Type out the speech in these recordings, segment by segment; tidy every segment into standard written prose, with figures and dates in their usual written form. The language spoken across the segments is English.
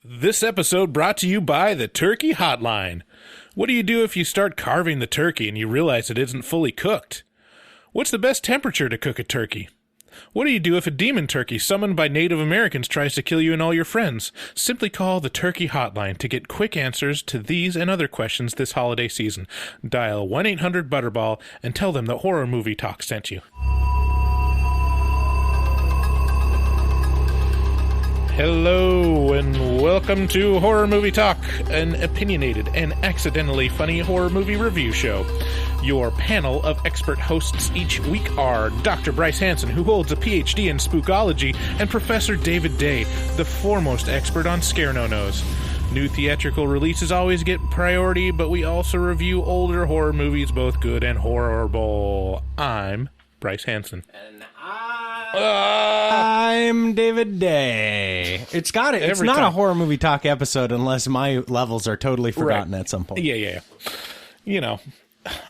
This episode brought to you by the Turkey Hotline. What do you do if you start carving the turkey and you realize it isn't fully cooked? What's the best temperature to cook a turkey? What do you do if a demon turkey summoned by Native Americans tries to kill you and all your friends? Simply call the Turkey Hotline to get quick answers to these and other questions this holiday season. Dial 1-800-BUTTERBALL and tell them that Horror Movie Talk sent you. Hello and welcome to Horror Movie Talk, an opinionated and accidentally funny horror movie review show. Your panel of expert hosts each week are Dr. Bryce Hanson, who holds a PhD in spookology, and Professor David Day, the foremost expert on scare no-nos. New theatrical releases always get priority, but we also review older horror movies, both good and horrible. I'm Bryce Hanson. And I'm David Day. It's not a Horror Movie Talk episode unless my levels are totally forgotten at some point. Yeah. You know,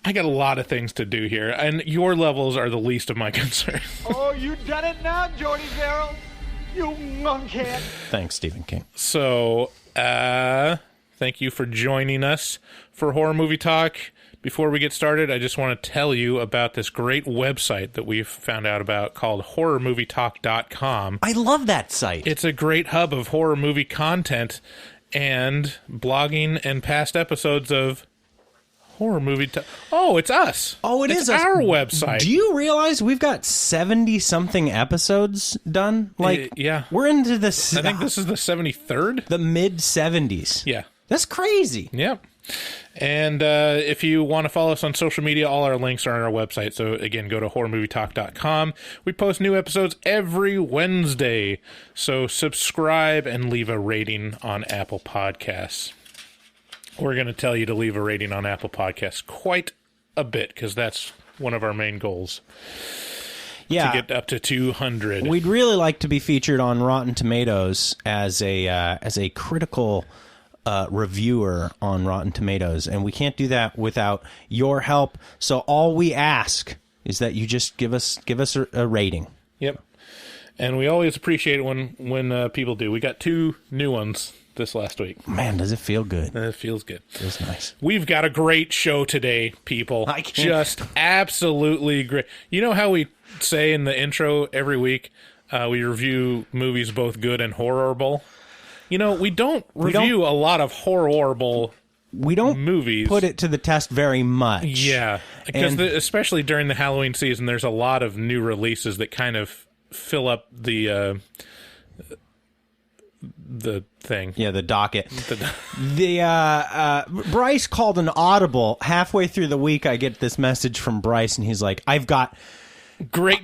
I got a lot of things to do here, and your levels are the least of my concerns. Oh, you done it now, Jordy Verrill? You monkhead. Thanks, Stephen King. So, thank you for joining us for Horror Movie Talk. Before we get started, I just want to tell you about this great website that we've found out about called HorrorMovieTalk.com. I love that site. It's a great hub of horror movie content and blogging and past episodes of Horror Movie Talk. Oh, it's us. Oh, it's our website. Do you realize we've got 70-something episodes done? Yeah. We're into this. I think this is the 73rd? The mid-70s. Yeah. That's crazy. Yep. And if you want to follow us on social media, all our links are on our website. So, again, go to HorrorMovieTalk.com. We post new episodes every Wednesday. So subscribe and leave a rating on Apple Podcasts. We're going to tell you to leave a rating on Apple Podcasts quite a bit because that's one of our main goals. Yeah. To get up to 200. We'd really like to be featured on Rotten Tomatoes as a critical reviewer on Rotten Tomatoes, and we can't do that without your help. So all we ask is that you just give us a rating. Yep. And we always appreciate it when people do. We got 2 new ones this last week. Man, does it feel good? It feels good. Feels nice. We've got a great show today, people. Just absolutely great. You know how we say in the intro every week, we review movies both good and horrible? You know, we don't review a lot of horrible movies. Put it to the test very much. Yeah, because especially during the Halloween season, there's a lot of new releases that kind of fill up the thing. Yeah, the docket. Bryce called an audible. Halfway through the week, I get this message from Bryce, and he's like, I've got great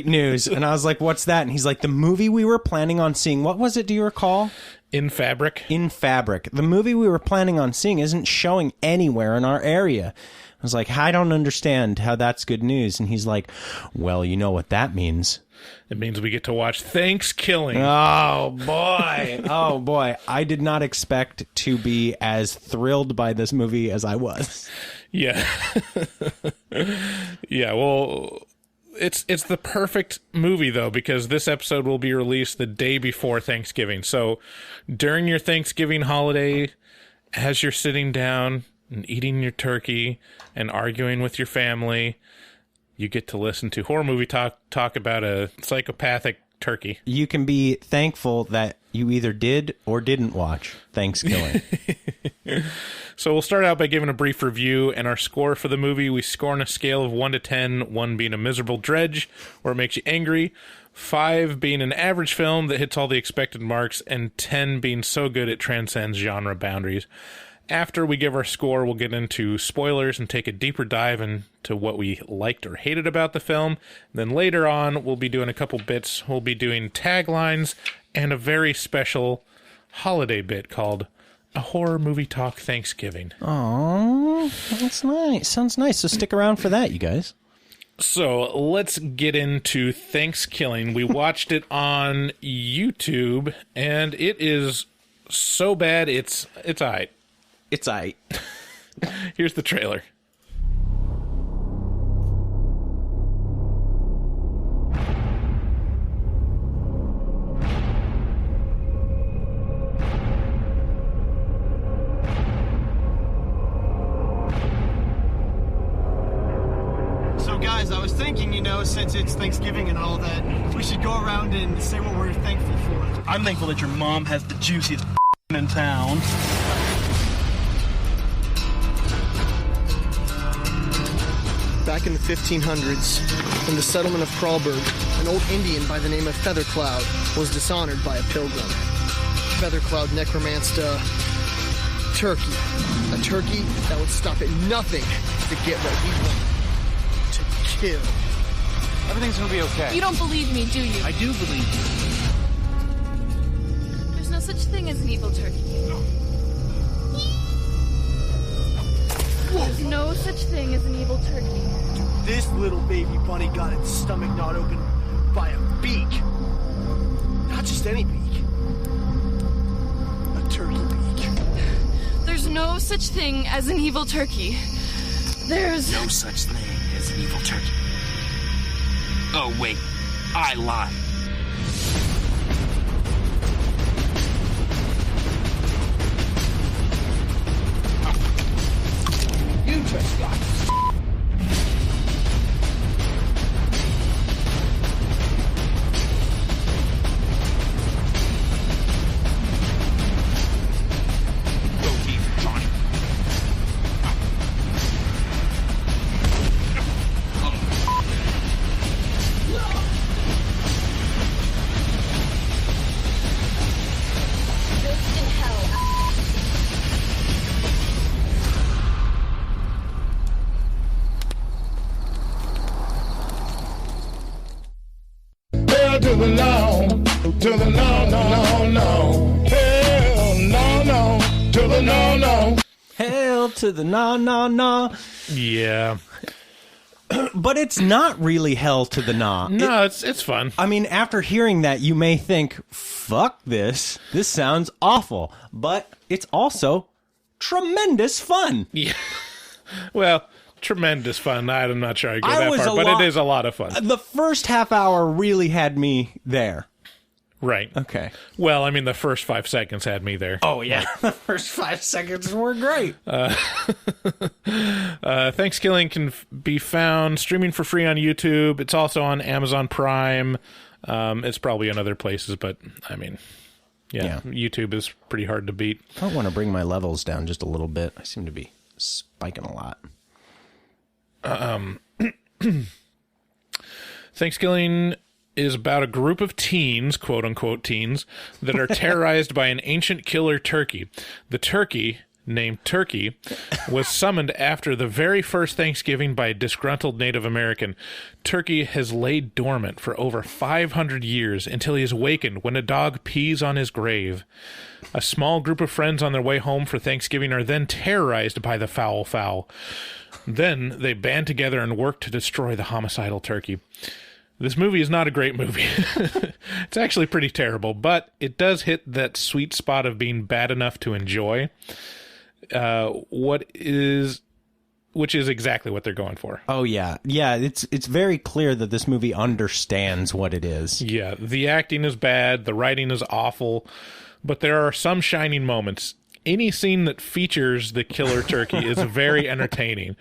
news. And I was like, what's that? And he's like, the movie we were planning on seeing, what was it, do you recall? In Fabric. The movie we were planning on seeing isn't showing anywhere in our area. I was like, I don't understand how that's good news. And he's like, well, you know what that means. It means we get to watch ThanksKilling. Oh, boy. I did not expect to be as thrilled by this movie as I was. Yeah. Yeah, well, it's the perfect movie, though, because this episode will be released the day before Thanksgiving. So during your Thanksgiving holiday, as you're sitting down and eating your turkey and arguing with your family, you get to listen to Horror Movie Talk about a psychopathic turkey. You can be thankful that you either did or didn't watch ThanksKilling. So we'll start out by giving a brief review and our score for the movie. We score on a scale of 1 to 10, 1 being a miserable dredge, or it makes you angry, 5 being an average film that hits all the expected marks, and 10 being so good it transcends genre boundaries. After we give our score, we'll get into spoilers and take a deeper dive into what we liked or hated about the film. Then later on, we'll be doing a couple bits. We'll be doing taglines and a very special holiday bit called A Horror Movie Talk Thanksgiving. Oh, that's nice. Sounds nice. So stick around for that, you guys. So let's get into ThanksKilling. We watched it on YouTube, and it is so bad, it's all right. It's aight. Here's the trailer. thinking, since it's Thanksgiving and all that, we should go around and say what we're thankful for. I'm thankful that your mom has the juiciest in town. Back in the 1500s, in the settlement of Crawlberg, an old Indian by the name of Feathercloud was dishonored by a pilgrim. Feathercloud necromanced a turkey that would stop at nothing to get what he wanted, to kill. Everything's gonna be okay. You don't believe me, do you? I do believe you. There's no such thing as an evil turkey. There's no such thing as an evil turkey. This little baby bunny got its stomach gnawed open by a beak. Not just any beak. A turkey beak. There's no such thing as an evil turkey. There's No such thing as an evil turkey. Oh, wait. I lied. You just got Go deep, Johnny. Hell to the no, to the no, no, no, no. Hell, no, no, to the no, no. Hail to the na. Yeah. But it's not really hell to the na. No, it's fun. I mean, after hearing that, you may think, fuck this. This sounds awful. But it's also tremendous fun. Yeah. Well, tremendous fun. I'm not sure I go that far, but it is a lot of fun. The first half hour really had me there. Right. Okay. Well, I mean, the first 5 seconds had me there. Oh, yeah. The first 5 seconds were great. ThanksKilling can be found streaming for free on YouTube. It's also on Amazon Prime. It's probably in other places, but I mean, yeah, YouTube is pretty hard to beat. I want to bring my levels down just a little bit. I seem to be spiking a lot. ThanksKilling is about a group of teens, quote-unquote teens, that are terrorized by an ancient killer turkey. The turkey, named Turkey, was summoned after the very first Thanksgiving by a disgruntled Native American. Turkey has laid dormant for over 500 years until he is awakened when a dog pees on his grave. A small group of friends on their way home for Thanksgiving are then terrorized by the foul. Then they band together and work to destroy the homicidal turkey. This movie is not a great movie. It's actually pretty terrible, but it does hit that sweet spot of being bad enough to enjoy, which is exactly what they're going for. Oh, yeah. Yeah, it's very clear that this movie understands what it is. Yeah, the acting is bad, the writing is awful, but there are some shining moments. Any scene that features the killer turkey is very entertaining,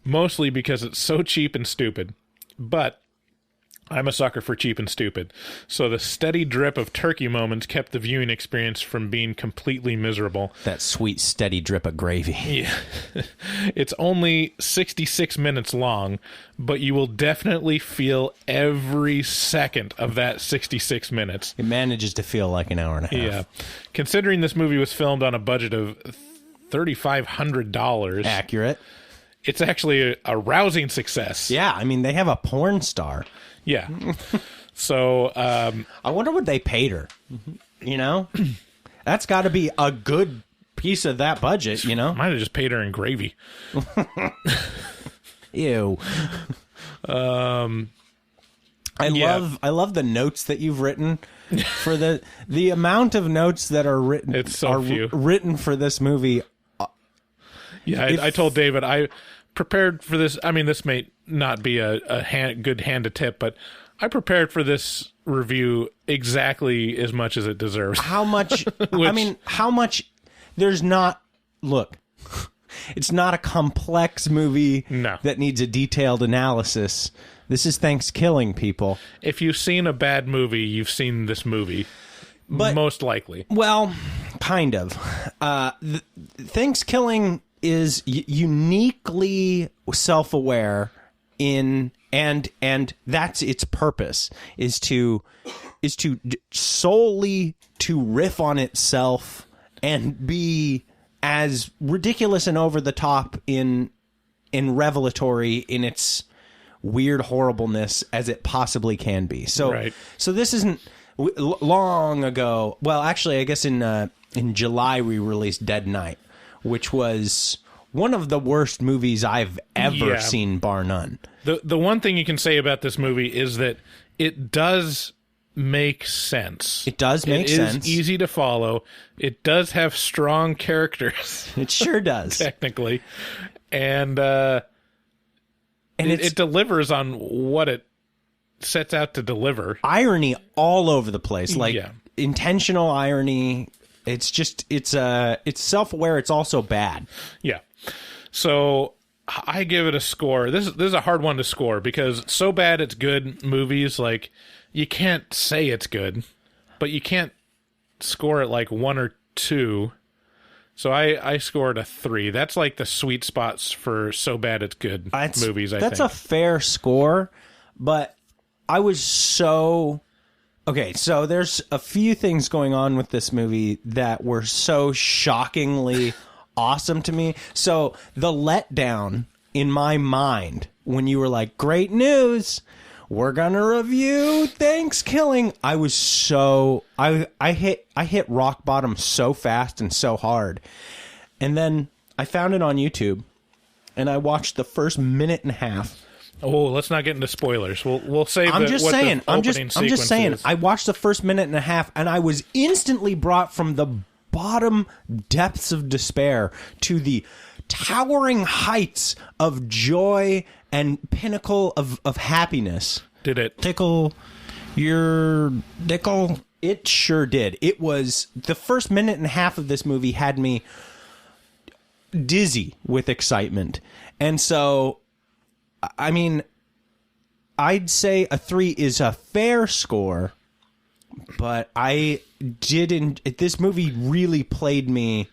mostly because it's so cheap and stupid. But I'm a sucker for cheap and stupid, so the steady drip of turkey moments kept the viewing experience from being completely miserable. That sweet, steady drip of gravy. Yeah. It's only 66 minutes long, but you will definitely feel every second of that 66 minutes. It manages to feel like an hour and a half. Yeah. Considering this movie was filmed on a budget of $3,500. Accurate. It's actually a rousing success. Yeah, I mean, they have a porn star. Yeah. So, I wonder what they paid her. You know? That's got to be a good piece of that budget, you know? Might have just paid her in gravy. Ew. I love the notes that you've written for the amount of notes that are written. It's so few. Written for this movie. Yeah, I told David I prepared for this. I mean, this may not be a good hand to tip, but I prepared for this review exactly as much as it deserves. How much? I mean, how much? There's not. Look, It's not a complex movie No. that needs a detailed analysis. This is ThanksKilling, people. If you've seen a bad movie, you've seen this movie. But- most likely. Well, kind of. ThanksKilling is uniquely self-aware in and that's its purpose is to solely to riff on itself and be as ridiculous and over the top in revelatory in its weird horribleness as it possibly can be. So Right. so this isn't long ago. Well, actually, I guess in July we released Dead Night, which was one of the worst movies I've ever seen, bar none. The one thing you can say about this movie is that it does make sense. It does make sense. It is easy to follow. It does have strong characters. It sure does. Technically. And it's it delivers on what it sets out to deliver. irony all over the place, like Yeah. intentional irony. It's just it's self-aware. It's also bad. Yeah. So I give it a score. This is a hard one to score because so bad it's good movies, like you can't say it's good, but you can't score it like 1 or 2. So I scored a 3. That's like the sweet spots for so bad it's good movies, I think. That's a fair score, but I was so... Okay, so there's a few things going on with this movie that were so shockingly awesome to me. So the letdown in my mind when you were like, great news, we're gonna review ThanksKilling. I was so... I hit rock bottom so fast and so hard. And then I found it on YouTube, and I watched the first minute and a half. Oh, let's not get into spoilers. We'll say I'm just saying. I'm just saying. Is. I watched the first minute and a half, and I was instantly brought from the bottom depths of despair to the towering heights of joy and pinnacle of happiness. Did it tickle your dickle? It sure did. It was the first minute and a half of this movie had me dizzy with excitement, and so. I mean, I'd say a 3 is a fair score, but I didn't. This movie really played me,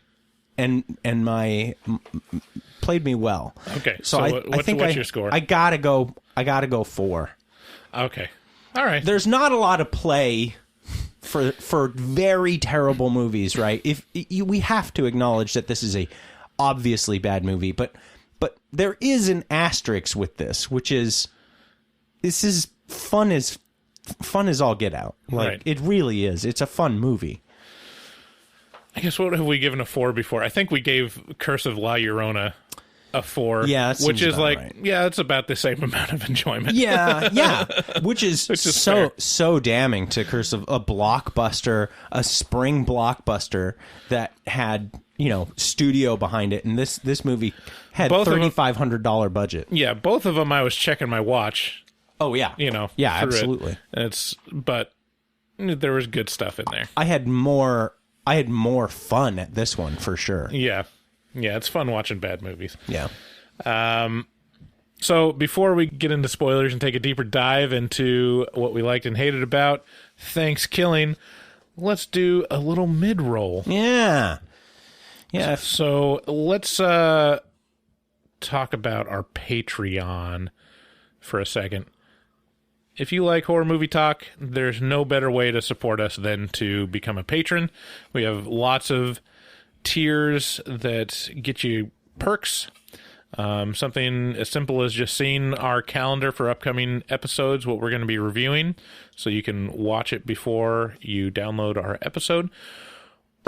played me well. Okay, so I think what's your score? I gotta go 4. Okay, all right. There's not a lot of play for very terrible movies, right? We have to acknowledge that this is a obviously bad movie, but there is an asterisk with this, which is this is fun as all get out. Like Right. It really is. It's a fun movie. I guess what have we given a 4 before? I think we gave Curse of La Llorona a 4. Yeah, that which seems is about like right. yeah, it's about the same amount of enjoyment. Yeah, which is fair. so damning to Curse of a blockbuster, a spring blockbuster that had studio behind it, and this movie had $3,500 budget. Yeah, both of them. I was checking my watch. Oh yeah, Yeah, through absolutely. But there was good stuff in there. I had more fun at this one for sure. Yeah, it's fun watching bad movies. Yeah. So before we get into spoilers and take a deeper dive into what we liked and hated about ThanksKilling, let's do a little mid-roll. Yeah. So let's talk about our Patreon for a second. If you like horror movie talk, there's no better way to support us than to become a patron. We have lots of tiers that get you perks. Something as simple as just seeing our calendar for upcoming episodes, what we're going to be reviewing, so you can watch it before you download our episode.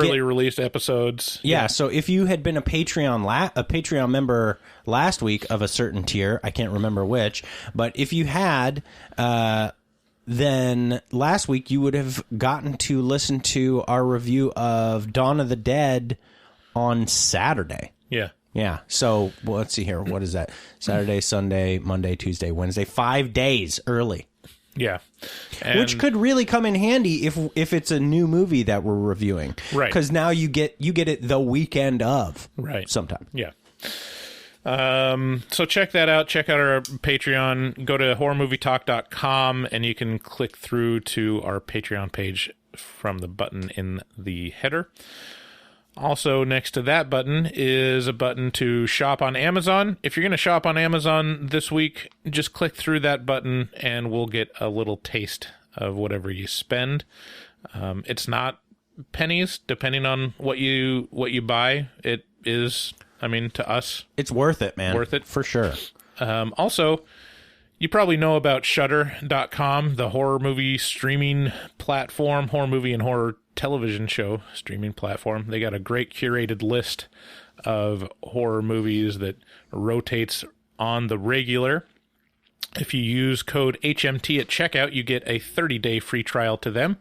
Early released episodes. Yeah, so if you had been a Patreon member last week of a certain tier, I can't remember which, but if you had, then last week you would have gotten to listen to our review of Dawn of the Dead on Saturday. Yeah. Yeah, so let's see here. What is that? Saturday, Sunday, Monday, Tuesday, Wednesday. 5 days early. Yeah. And which could really come in handy if it's a new movie that we're reviewing. Right. Because now you get it the weekend of. Right. Sometime. Yeah. So check that out. Check out our Patreon. Go to horrormovietalk.com and you can click through to our Patreon page from the button in the header. Also, next to that button is a button to shop on Amazon. If you're going to shop on Amazon this week, just click through that button and we'll get a little taste of whatever you spend. It's not pennies, depending on what you buy. It is, I mean, to us, it's worth it, man. Worth it. For sure. Also, you probably know about Shudder.com, the horror movie streaming platform, horror movie and horror television show streaming platform. They got a great curated list of horror movies that rotates on the regular. If you use code HMT at checkout, you get a 30-day free trial to them.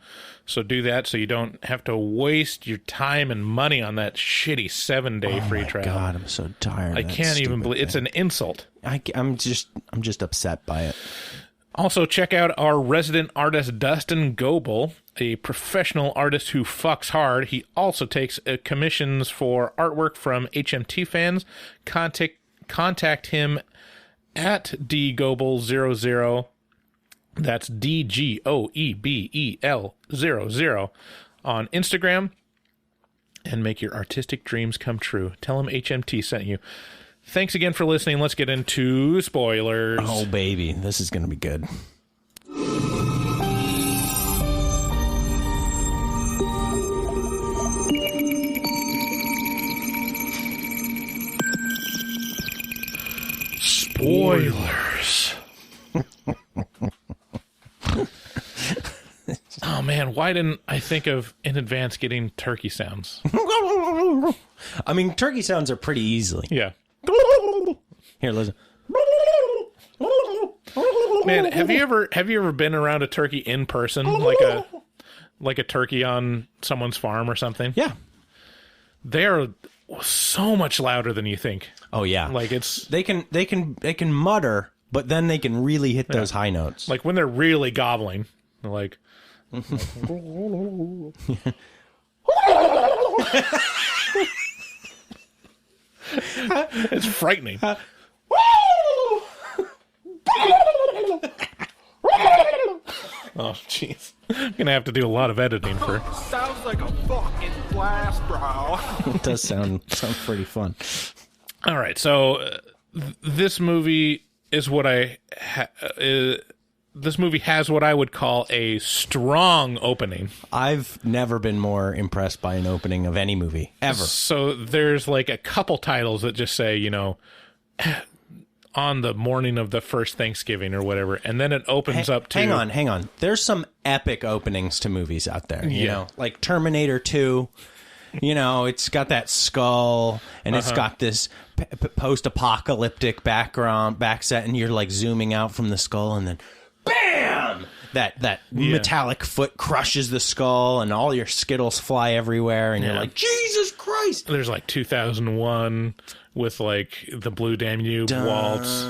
So do that so you don't have to waste your time and money on that shitty 7-day free trial. Oh my God, I'm so tired. I can't even believe it's an insult. I'm just upset by it. Also, check out our resident artist, Dustin Goebel, a professional artist who fucks hard. He also takes commissions for artwork from HMT fans. Contact him at dgoebel00. That's DGOEBEL00 on Instagram. And make your artistic dreams come true. Tell him HMT sent you. Thanks again for listening. Let's get into spoilers. Oh, baby. This is going to be good. Spoilers. Oh, man. Why didn't I think of in advance getting turkey sounds? I mean, turkey sounds are pretty easily. Yeah. Here, listen. Man, have you ever been around a turkey in person, like a turkey on someone's farm or something? Yeah. They're so much louder than you think. Oh yeah. Like it's they can mutter, but then they can really hit those high notes. Like when they're really gobbling. They're like it's frightening. Oh, jeez. I'm going to have to do a lot of editing for... Sounds like a fucking blast, bro. It does sound pretty fun. All right, so this movie is what this movie has what I would call a strong opening. I've never been more impressed by an opening of any movie, ever. So there's like a couple titles that just say, you know, on the morning of the first Thanksgiving or whatever, and then it opens up to... Hang on. There's some epic openings to movies out there, you know? Like Terminator 2, you know, it's got that skull, and it's got this post-apocalyptic backset, and you're like zooming out from the skull, and then BAM! That metallic foot crushes the skull, and all your Skittles fly everywhere, and you're like, Jesus Christ! There's like 2001 with like the Blue Danube waltz.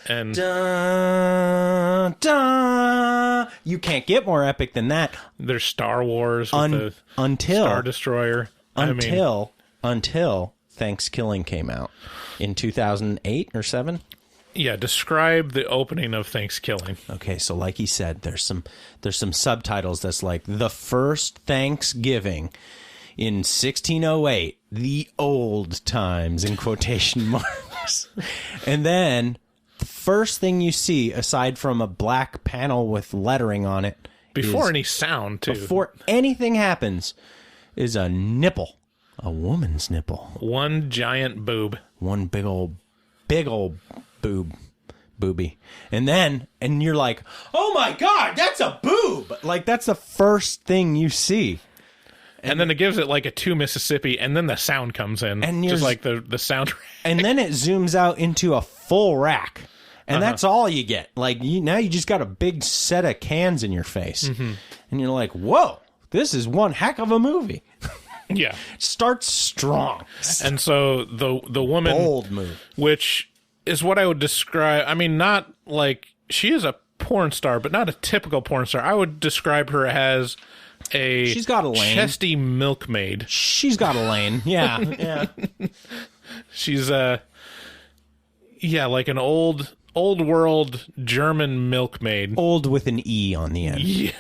And you can't get more epic than that. There's Star Wars with the Star Destroyer. Until ThanksKilling came out in 2008 or 7. Yeah, describe the opening of ThanksKilling. Okay, so like he said, there's some subtitles that's like the first Thanksgiving in 1608, the old times in quotation marks. And then the first thing you see, aside from a black panel with lettering on it, before any sound too, before anything happens, is a nipple, a woman's nipple, one giant boob, one big old booby, and you're like, oh my God, that's a boob! Like that's the first thing you see. And then it gives it like a 2 Mississippi, and then the sound comes in, and just like the sound. And then it zooms out into a full rack, and that's all you get. Like now you just got a big set of cans in your face, and you're like, whoa, this is one heck of a movie. Yeah, starts strong, and so the woman, bold move, which is what I would describe. I mean, not like she is a porn star, but not a typical porn star. I would describe her as she's got a lane, chesty milkmaid. She's got a lane. Yeah. She's like an old world German milkmaid. Old with an E on the end. Yeah.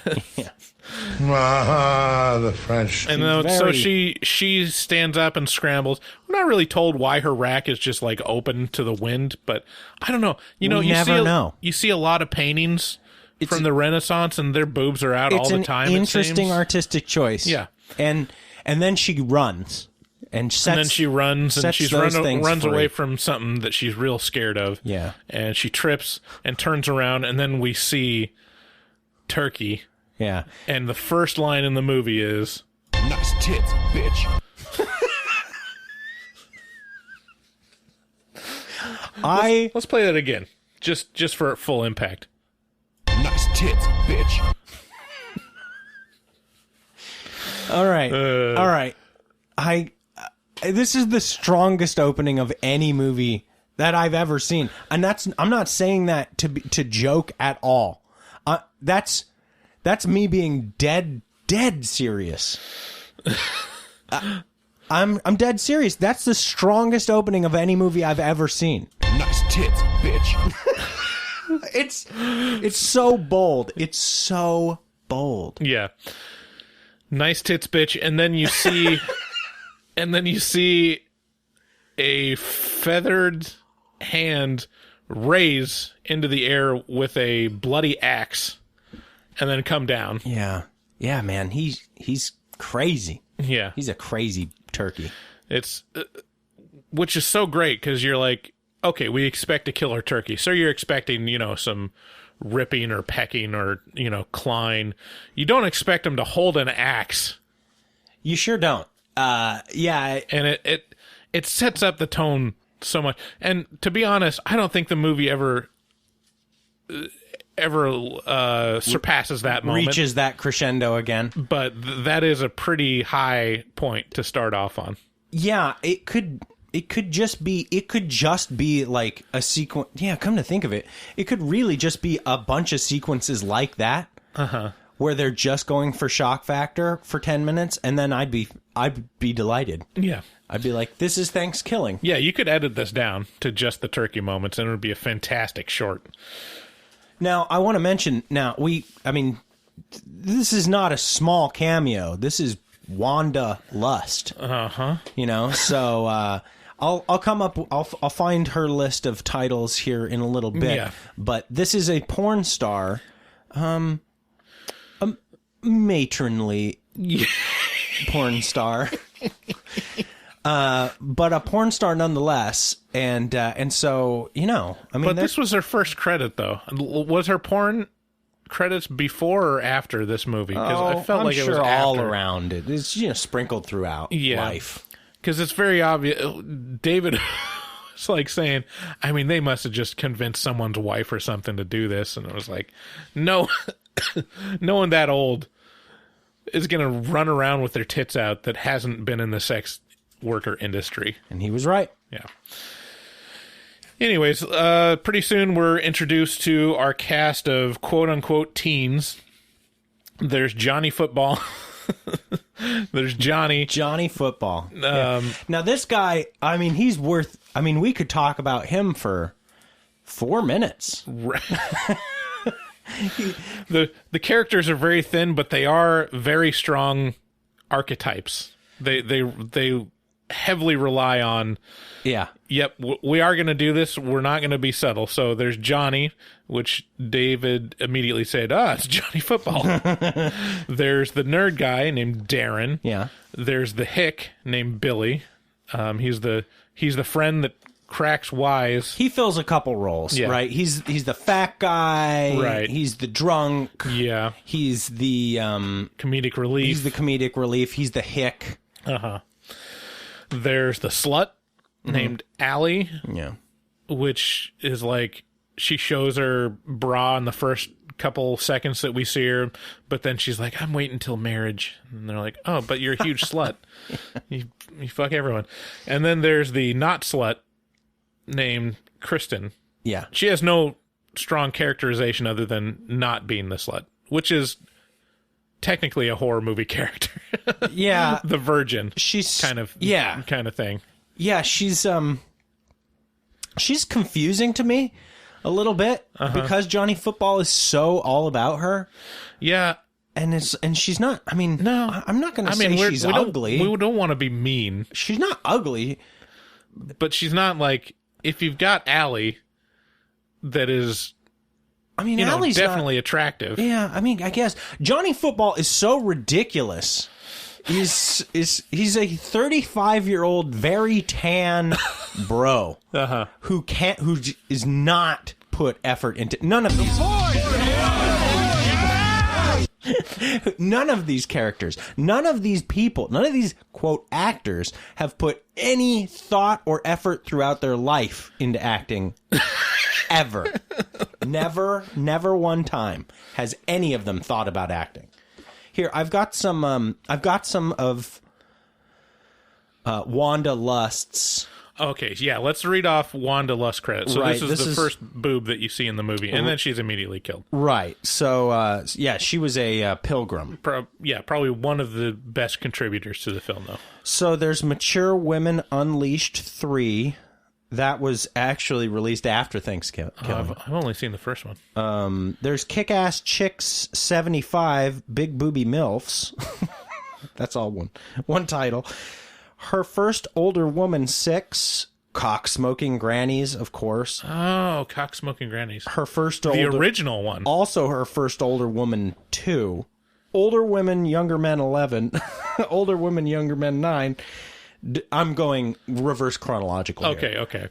Ah, the French. And then, so she stands up and scrambles. We're not really told why her rack is just like open to the wind, but I don't know. You know, you see a lot of paintings from the Renaissance, and their boobs are out all the time. It's an interesting artistic choice. Yeah, and then she runs, and then she runs away from something that she's real scared of. Yeah, and she trips and turns around, and then we see Turkey. Yeah. And the first line in the movie is, "Nice tits, bitch." Let's play that again, just for full impact. Nice tits, bitch. All right. This is the strongest opening of any movie that I've ever seen, and I'm not saying that to joke at all. That's me being dead serious. I'm dead serious. That's the strongest opening of any movie I've ever seen. Nice tits, bitch. It's so bold. It's so bold. Yeah. Nice tits, bitch. And then you see a feathered hand raise into the air with a bloody axe. And then come down. Yeah, man. He's crazy. Yeah, he's a crazy turkey. It's which is so great because you're like, okay, we expect a killer turkey, so you're expecting some ripping or pecking or clawing. You don't expect him to hold an axe. You sure don't. Yeah, and it sets up the tone so much. And to be honest, I don't think the movie ever surpasses that moment, reaches that crescendo again. But that is a pretty high point to start off on. Yeah, it could just be like a sequence. Yeah, come to think of it, it could really just be a bunch of sequences like that, where they're just going for shock factor for 10 minutes, and then I'd be delighted. Yeah. I'd be like, this is ThanksKilling. Yeah, you could edit this down to just the turkey moments, and it would be a fantastic short. Now, I want to mention, this is not a small cameo. This is Wanda Lust. So I'll come up, I'll find her list of titles here in a little bit. Yeah. But this is a porn star, a matronly porn star. But a porn star nonetheless, and so But this was her first credit, though. Was her porn credits before or after this movie? Because I felt like it was all after. around it. It's sprinkled throughout life. Because it's very obvious. David was like saying, they must have just convinced someone's wife or something to do this, and it was like, no, no one that old is gonna run around with their tits out that hasn't been in the sex worker industry. And he was right. Yeah. Anyways, pretty soon we're introduced to our cast of quote-unquote teens. There's Johnny Football. There's Johnny Football. Now this guy, he's worth, we could talk about him for 4 minutes. The characters are very thin, but they are very strong archetypes. They heavily rely on, yep, we are going to do this. We're not going to be subtle. So there's Johnny, which David immediately said, it's Johnny Football. There's the nerd guy named Darren. Yeah. There's the hick named Billy. He's the friend that cracks wise. He fills a couple roles, right? He's the fat guy. Right. He's the drunk. Yeah. He's the comedic relief. He's the comedic relief. He's the hick. There's the slut named Allie. Yeah. Which is like, she shows her bra in the first couple seconds that we see her, but then she's like, I'm waiting until marriage. And they're like, oh, but you're a huge slut. You fuck everyone. And then there's the not slut named Kristen. Yeah. She has no strong characterization other than not being the slut, which is technically a horror movie character. Yeah. The virgin. She's kind of thing. Yeah, she's she's confusing to me a little bit because Johnny Football is so all about her. Yeah. And she's not, I mean, no, I'm not going to say she's ugly. We don't want to be mean. She's not ugly. But she's not like, if you've got Allie that is, I mean, Allie's definitely attractive. Yeah, I mean, I guess Johnny Football is so ridiculous. He's a 35-year-old, very tan bro who is not put effort into none of these. None of these characters, none of these people, none of these, quote, actors have put any thought or effort throughout their life into acting ever. Never one time has any of them thought about acting. Here, I've got some of Wanda Lust's. Okay, yeah, let's read off Wanda Lust credits. So Right, this is the first boob that you see in the movie, and then she's immediately killed. Right. So, yeah, she was a pilgrim. Probably one of the best contributors to the film, though. So there's Mature Women Unleashed 3. That was actually released after ThanksKilling. I've only seen the first one. There's Kick-Ass Chicks 75, Big Booby MILFs. That's all one title. Her First Older Woman 6, Cock-Smoking Grannies, of course. Oh, Cock-Smoking Grannies. Her First The original one. Also Her First Older Woman 2. Older Women, Younger Men 11. Older Women, Younger Men 9. I'm going reverse chronological here. Okay.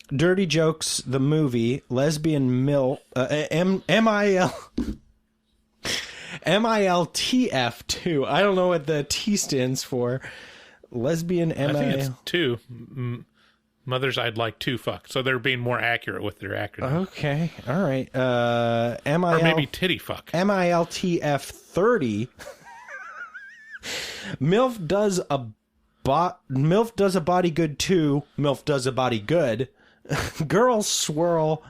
Dirty Jokes, the movie, Lesbian MILTF2. I don't know what the T stands for. Lesbian I think it's 2. Mothers I'd like to fuck. So they're being more accurate with their acronym. Okay, all right. Or maybe titty fuck. MILTF30. MILF does a body good too. MILF does a body good. Girls Swirl.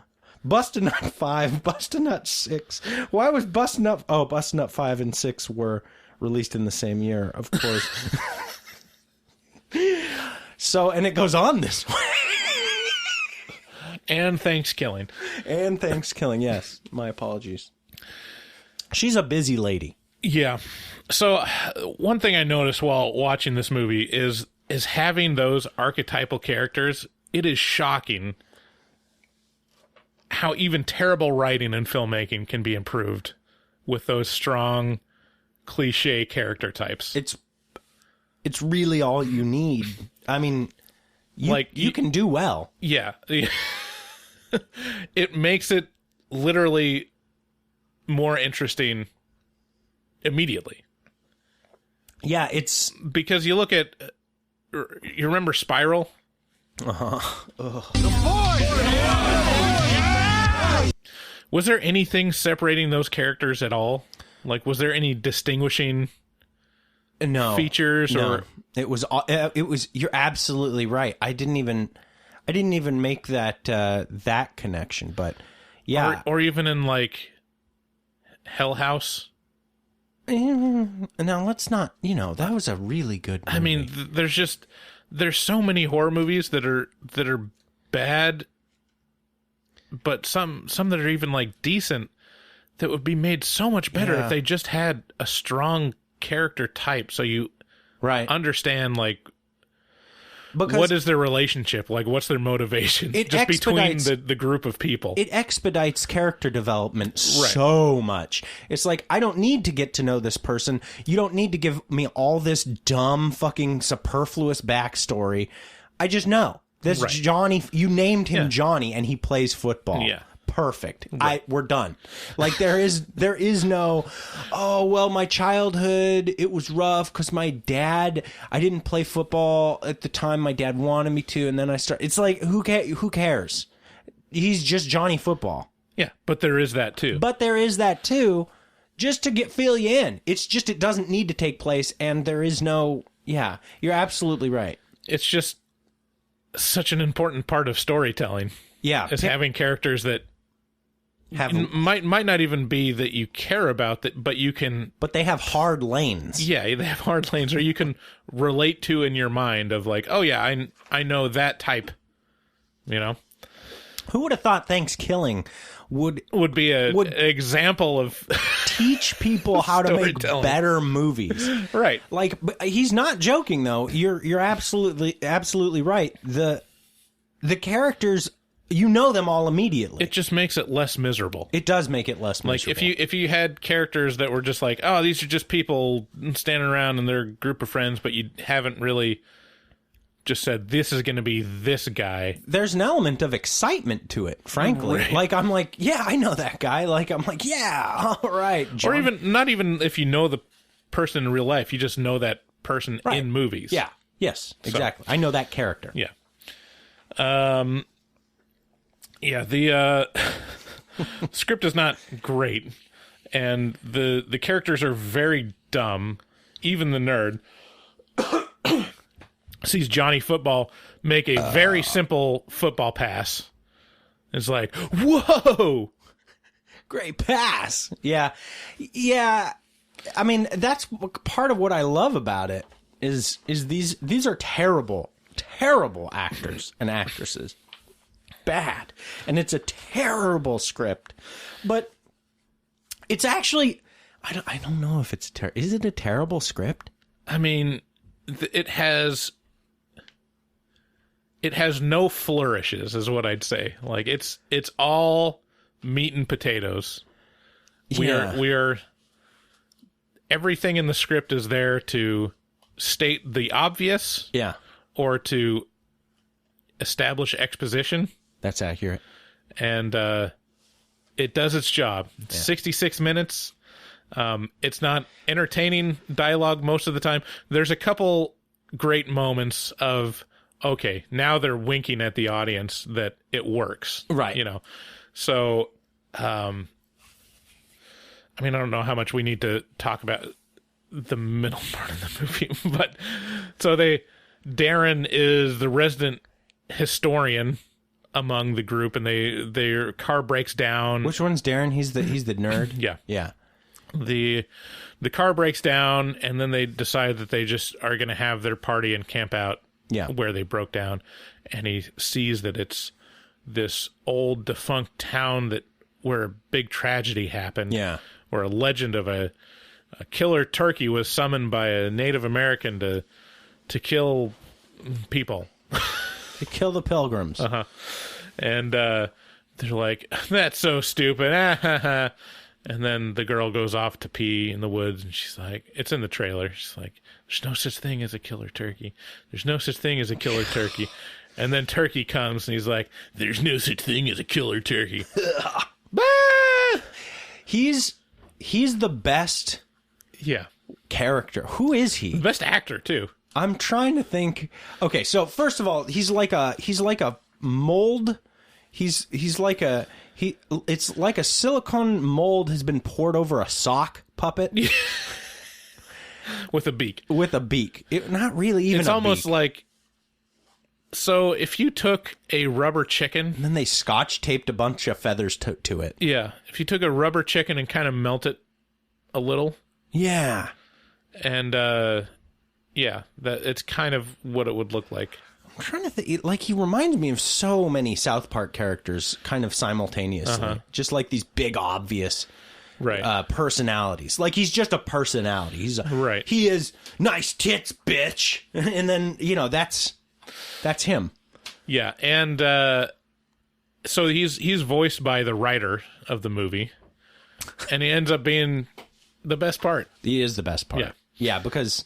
Bustin' Nut 5. Bustin' Nut 6. Why was Bustin' Nut... Oh, Bustin' Nut 5 and 6 were released in the same year, of course. So, and it goes on this way. And ThanksKilling. And ThanksKilling, yes. My apologies. She's a busy lady. Yeah. So, one thing I noticed while watching this movie is having those archetypal characters. It is shocking how even terrible writing and filmmaking can be improved with those strong, cliche character types. It's really all you need. I mean, you can do well. Yeah. It makes it literally more interesting immediately. Yeah, it's... Because you look at... You remember Spiral? Was there anything separating those characters at all? Like, was there any distinguishing features? Or it was. You're absolutely right. I didn't even make that connection. But yeah, or even in like Hell House. Now let's not. That was a really good movie. I mean, there's so many horror movies that are bad, but some that are even like decent that would be made so much better if they just had a strong character type, so you understand like what is their relationship, like what's their motivation just between the group of people. It expedites character development so much. It's like, I don't need to get to know this person. You don't need to give me all this dumb fucking superfluous backstory. I just know this Johnny, you named him Johnny and he plays football. Yeah. Perfect. We're done. Like there is no, oh, well, my childhood, it was rough because I didn't play football at the time my dad wanted me to. And then I started, it's like, who cares? He's just Johnny Football. Yeah. But there is that too. Just to fill you in. It's just, it doesn't need to take place. And there is no, you're absolutely right. It's just such an important part of storytelling. Yeah. Is having characters that might not even be that you care about that, but you can. But they have hard lanes. Yeah, they have hard lanes, or you can relate to in your mind of like, oh yeah, I know that type you know? Who would have thought ThanksKilling would be an example of teach people how to make better movies? Right. Like, but he's not joking though. You're absolutely right. The characters, you know them all immediately. It just makes it less miserable. It does make it less miserable. Like if you had characters that were just like, oh, these are just people standing around and they're a group of friends, but you haven't really just said this is going to be this guy. There's an element of excitement to it, frankly. Right. Like, I'm like, yeah, I know that guy. Like, I'm like, yeah, all right, John. Or even not even if you know the person in real life, you just know that person in movies. Yeah. Yes. Exactly. I know that character. Yeah. Yeah. The script is not great, and the characters are very dumb. Even the nerd sees Johnny Football make a very simple football pass. It's like, whoa, great pass. Yeah. I mean, that's part of what I love about it is these are terrible actors and actresses. Bad. And it's a terrible script. But it's actually, I don't know if it's is it a terrible script? I mean, it has no flourishes, is what I'd say. Like it's all meat and potatoes. We are everything in the script is there to state the obvious, or to establish exposition. That's accurate. And it does its job. 66 minutes. It's not entertaining dialogue most of the time. There's a couple great moments of, okay, now they're winking at the audience that it works. Right. You know? So, I mean, I don't know how much we need to talk about the middle part of the movie, but so Darren is the resident historian among the group, and their car breaks down. Which one's Darren? He's the nerd? Yeah. Yeah. The car breaks down, and then they decide that they just are going to have their party and camp out where they broke down. And he sees that it's this old defunct town where a big tragedy happened. Yeah. Where a legend of a killer turkey was summoned by a Native American to kill people. To kill the pilgrims. And they're like, that's so stupid. And then the girl goes off to pee in the woods, and she's like, it's in the trailer. She's like, there's no such thing as a killer turkey. There's no such thing as a killer turkey. And then Turkey comes, and he's like, there's no such thing as a killer turkey. He's the best character. Who is he? The best actor, too. I'm trying to think. Okay, so first of all, he's like a mold. It's like a silicone mold has been poured over a sock puppet. With a beak. Not really even. It's almost like, so if you took a rubber chicken, and then they scotch taped a bunch of feathers to it. Yeah, if you took a rubber chicken and kind of melt it a little. Yeah. And that it's kind of what it would look like. I'm trying to think. Like, he reminds me of so many South Park characters, kind of simultaneously. Just like these big, obvious, personalities. Like, he's just a personality. He is nice tits, bitch. And then that's him. Yeah, and so he's voiced by the writer of the movie, and he ends up being the best part. He is the best part. Yeah, because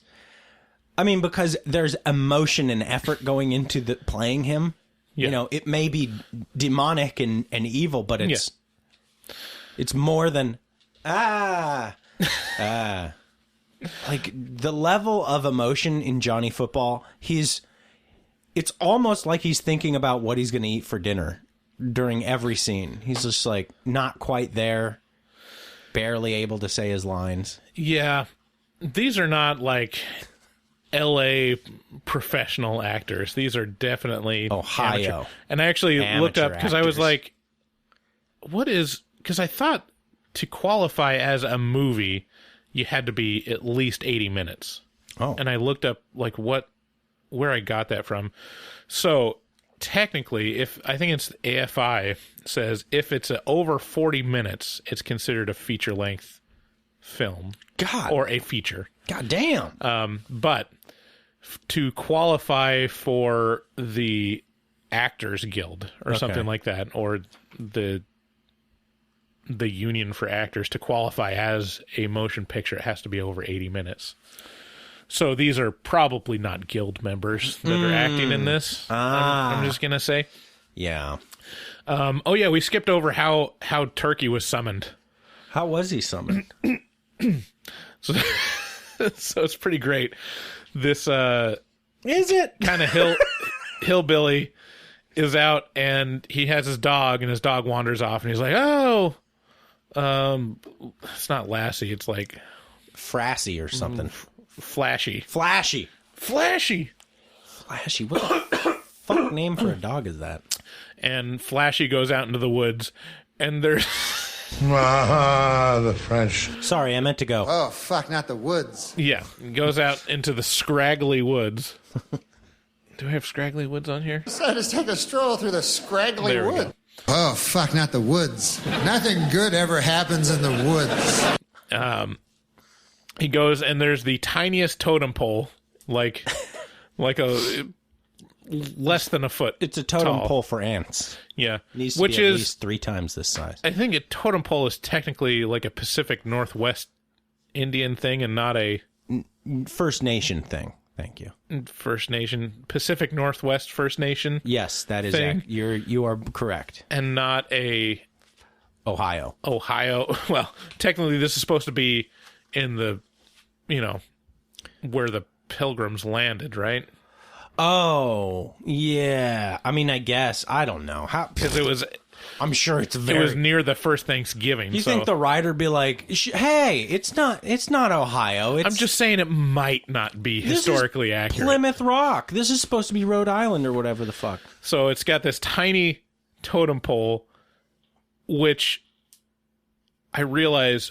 there's emotion and effort going into playing him. Yeah. You know, it may be demonic and evil, but it's more than like the level of emotion in Johnny Football. It's almost like he's thinking about what he's going to eat for dinner during every scene. He's just like not quite there, barely able to say his lines. Yeah, these are not like LA professional actors. These are definitely Ohio. Amateur. And I actually looked up because I was like, because I thought to qualify as a movie, you had to be at least 80 minutes. Oh. And I looked up like where I got that from. So technically, I think it's AFI says if it's over 40 minutes, it's considered a feature-length film. God. Or a feature. God damn. But to qualify for the Actors Guild or something like that, or the union for actors, to qualify as a motion picture, it has to be over 80 minutes. So these are probably not guild members that are acting in this. I'm just going to say. Yeah. We skipped over how Turkey was summoned. How was he summoned? So it's pretty great. This is it kind of hillbilly is out, and he has his dog, and his dog wanders off, and he's like, "Oh, it's not Lassie, it's like Frassy or something." Flashy. What the fuck name for a dog is that? And Flashy goes out into the woods, and there's the French. Sorry, I meant to go. Oh, fuck, not the woods. Yeah, goes out into the scraggly woods. Do we have scraggly woods on here? So just take a stroll through the scraggly There we wood. Oh, fuck, not the woods. Nothing good ever happens in the woods. He goes, and there's the tiniest totem pole, like a less than a foot. It's a totem tall. pole for ants. Yeah, Needs to be at least 3 times this size. I think a totem pole is technically like a Pacific Northwest Indian thing, and not a First Nation thing. Thank you. First Nation, Pacific Northwest First Nation. Yes, that is. Thing. You are correct. And not a Ohio. Well, technically, this is supposed to be in the, where the Pilgrims landed, right? Oh, yeah. I mean, I guess. I don't know. Because it was... I'm sure it was near the first Thanksgiving. You think the writer would be like, hey, it's not Ohio. I'm just saying it might not be historically accurate. Plymouth Rock. This is supposed to be Rhode Island or whatever the fuck. So it's got this tiny totem pole, which I realize,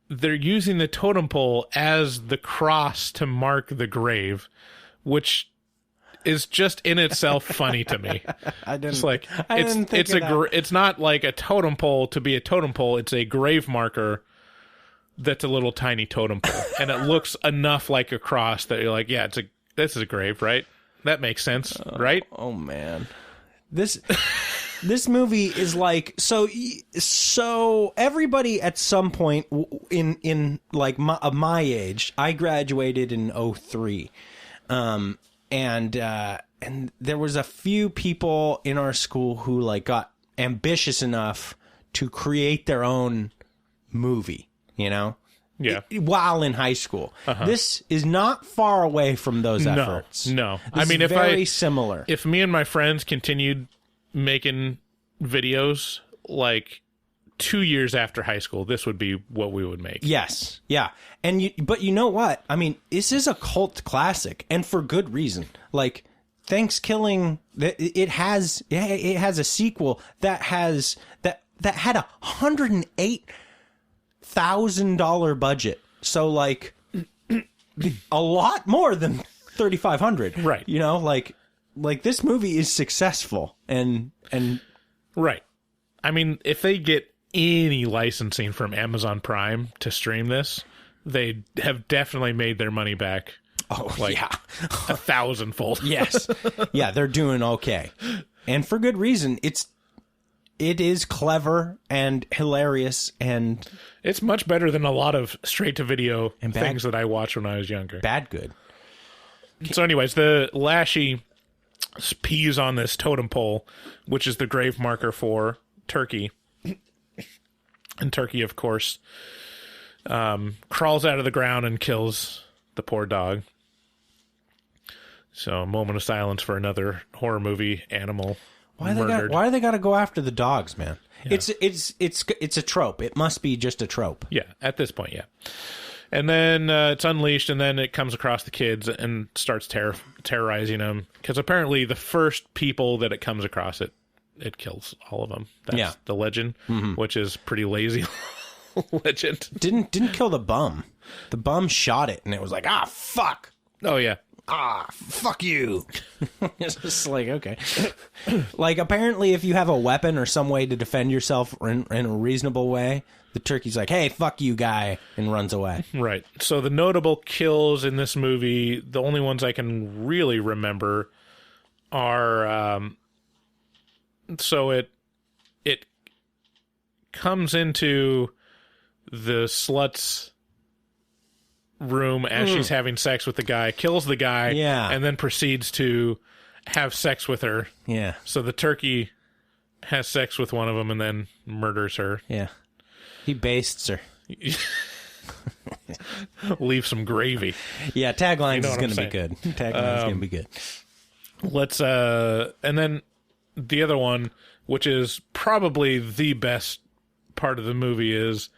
they're using the totem pole as the cross to mark the grave, which is just in itself funny to me. It's not like a totem pole to be a totem pole. It's a grave marker that's a little tiny totem pole, and it looks enough like a cross that you're like, yeah, this is a grave, right? That makes sense, right? Oh man, this movie is like so. Everybody at some point in like my age, I graduated in 2003. And there was a few people in our school who like got ambitious enough to create their own movie, Yeah. While in high school. This is not far away from those efforts. No. This very similar. If me and my friends continued making videos like 2 years after high school, this would be what we would make. Yes. Yeah. But you know what? I mean, this is a cult classic, and for good reason. Like, ThanksKilling, it has a sequel that had $108,000 budget. So like a lot more than 3,500. Right. Like this movie is successful and right. I mean, if they get any licensing from Amazon Prime to stream this, they have definitely made their money back. Oh, yeah. 1,000-fold. Yes. Yeah, they're doing okay. And for good reason. It is clever and hilarious, and it's much better than a lot of straight-to-video things that I watched when I was younger. Bad good. So anyways, the Lashy pees on this totem pole, which is the grave marker for Turkey. And Turkey, of course, crawls out of the ground and kills the poor dog. So, a moment of silence for another horror movie animal murdered. Why do they got to go after the dogs, man? Yeah. It's a trope. It must be just a trope. Yeah, at this point, yeah. And then it's unleashed, and then it comes across the kids and starts terrorizing them. Because apparently, the first people that it comes across, it kills all of them. That's the legend, which is pretty lazy legend. Didn't kill the bum. The bum shot it, and it was like, fuck. Oh, yeah. fuck you. It's just like, okay. Like, apparently if you have a weapon or some way to defend yourself in a reasonable way, the turkey's like, hey, fuck you, guy, and runs away. Right. So the notable kills in this movie, the only ones I can really remember are, so it comes into the slut's room as she's having sex with the guy, kills the guy, and then proceeds to have sex with her. Yeah. So the turkey has sex with one of them and then murders her. Yeah. He bastes her. Leave some gravy. Yeah, Taglines is going to be saying? good. Taglines is going to be good. Let's and then the other one, which is probably the best part of the movie, is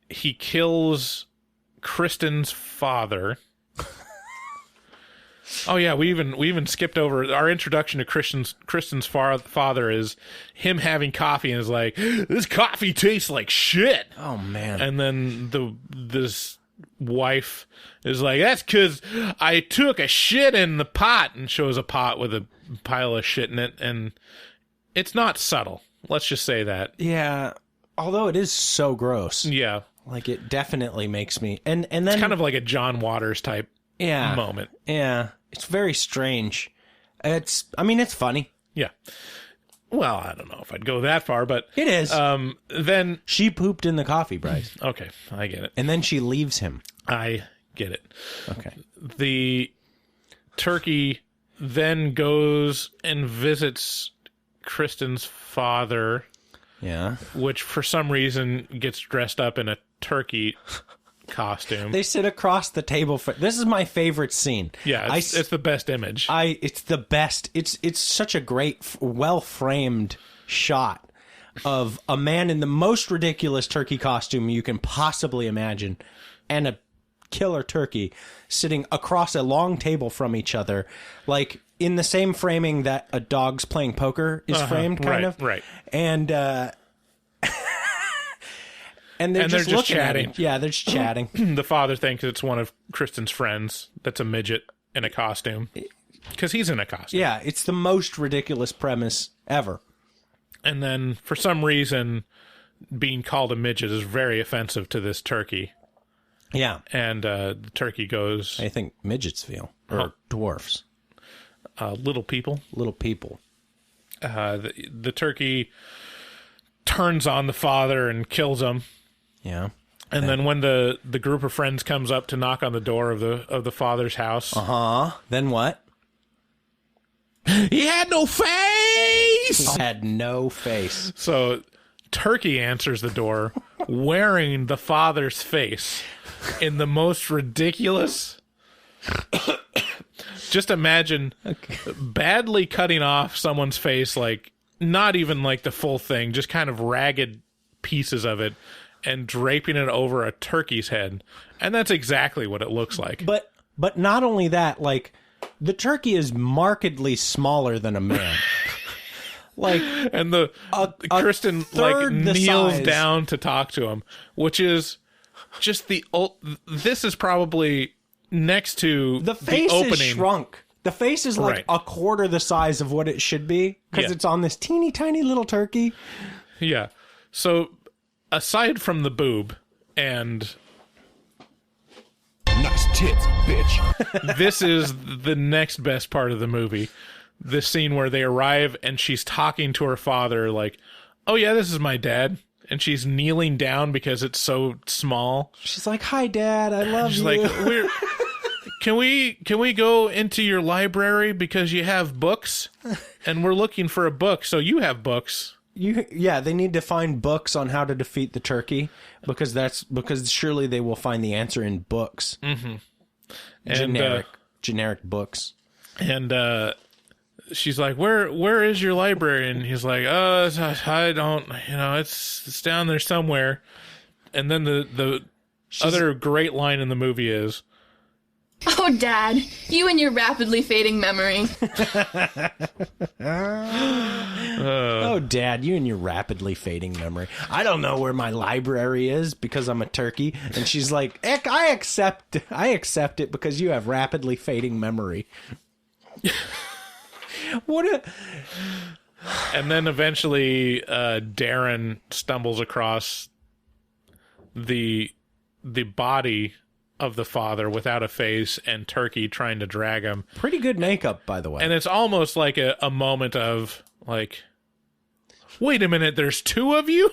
he kills Kristen's father. Oh yeah, we even skipped over our introduction to Kristen's father is him having coffee and is like, this coffee tastes like shit. Oh man. And then this wife is like, that's because I took a shit in the pot, and shows a pot with a pile of shit in it, and it's not subtle. Let's just say that. Yeah. Although it is so gross. Yeah. Like, it definitely makes me... And then... It's kind of like a John Waters type moment. Yeah. It's very strange. It's funny. Yeah. Well, I don't know if I'd go that far, but... It is. Then... She pooped in the coffee, Bryce. Okay, I get it. And then she leaves him. I get it. Okay. The turkey then goes and visits Kristen's father... Yeah. Which, for some reason, gets dressed up in a turkey costume. They sit across the table. This is my favorite scene. Yeah, it's the best image. It's the best. It's such a great, well-framed shot of a man in the most ridiculous turkey costume you can possibly imagine, and a killer turkey sitting across a long table from each other, like in the same framing that a dog's playing poker is framed, kind of. Right. And and they're just chatting. Yeah, they're just chatting. The father thinks it's one of Kristen's friends that's a midget in a costume, because he's in a costume. Yeah, it's the most ridiculous premise ever. And then, for some reason, being called a midget is very offensive to this turkey. Yeah. And the turkey goes... I think midgets feel. Or dwarfs. Little people. Little people. The turkey turns on the father and kills him. Yeah. And then when the group of friends comes up to knock on the door of the father's house... Then what? He had no face! Had no face. So turkey answers the door wearing the father's face in the most ridiculous... Just imagine badly cutting off someone's face, like not even like the full thing, just kind of ragged pieces of it, and draping it over a turkey's head. And that's exactly what it looks like. But not only that, like, the turkey is markedly smaller than a man. Like, and Kristen like kneels down to talk to him, which is just this is probably next to the face opening. Is shrunk. The face is like a quarter the size of what it should be, because it's on this teeny tiny little turkey. Yeah. So aside from the boob and nice tits, bitch. This is the next best part of the movie. This scene where they arrive and she's talking to her father like, oh yeah, this is my dad. And she's kneeling down because it's so small. She's like, hi, Dad, I love she's you. Like, can we go into your library because you have books? And we're looking for a book, so you have books. They need to find books on how to defeat the turkey, because surely they will find the answer in books. Mm-hmm. And, generic books. And she's like, where is your library? And he's like, I don't, it's down there somewhere. And then the other great line in the movie is, Oh, Dad, you and your rapidly fading memory. Oh, Dad, you and your rapidly fading memory. I don't know where my library is because I'm a turkey. And she's like, Eck, I accept it because you have rapidly fading memory. And then eventually Darren stumbles across the body of the father without a face and Turkey trying to drag him. Pretty good makeup, by the way. And it's almost like a moment of like, wait a minute, there's two of you?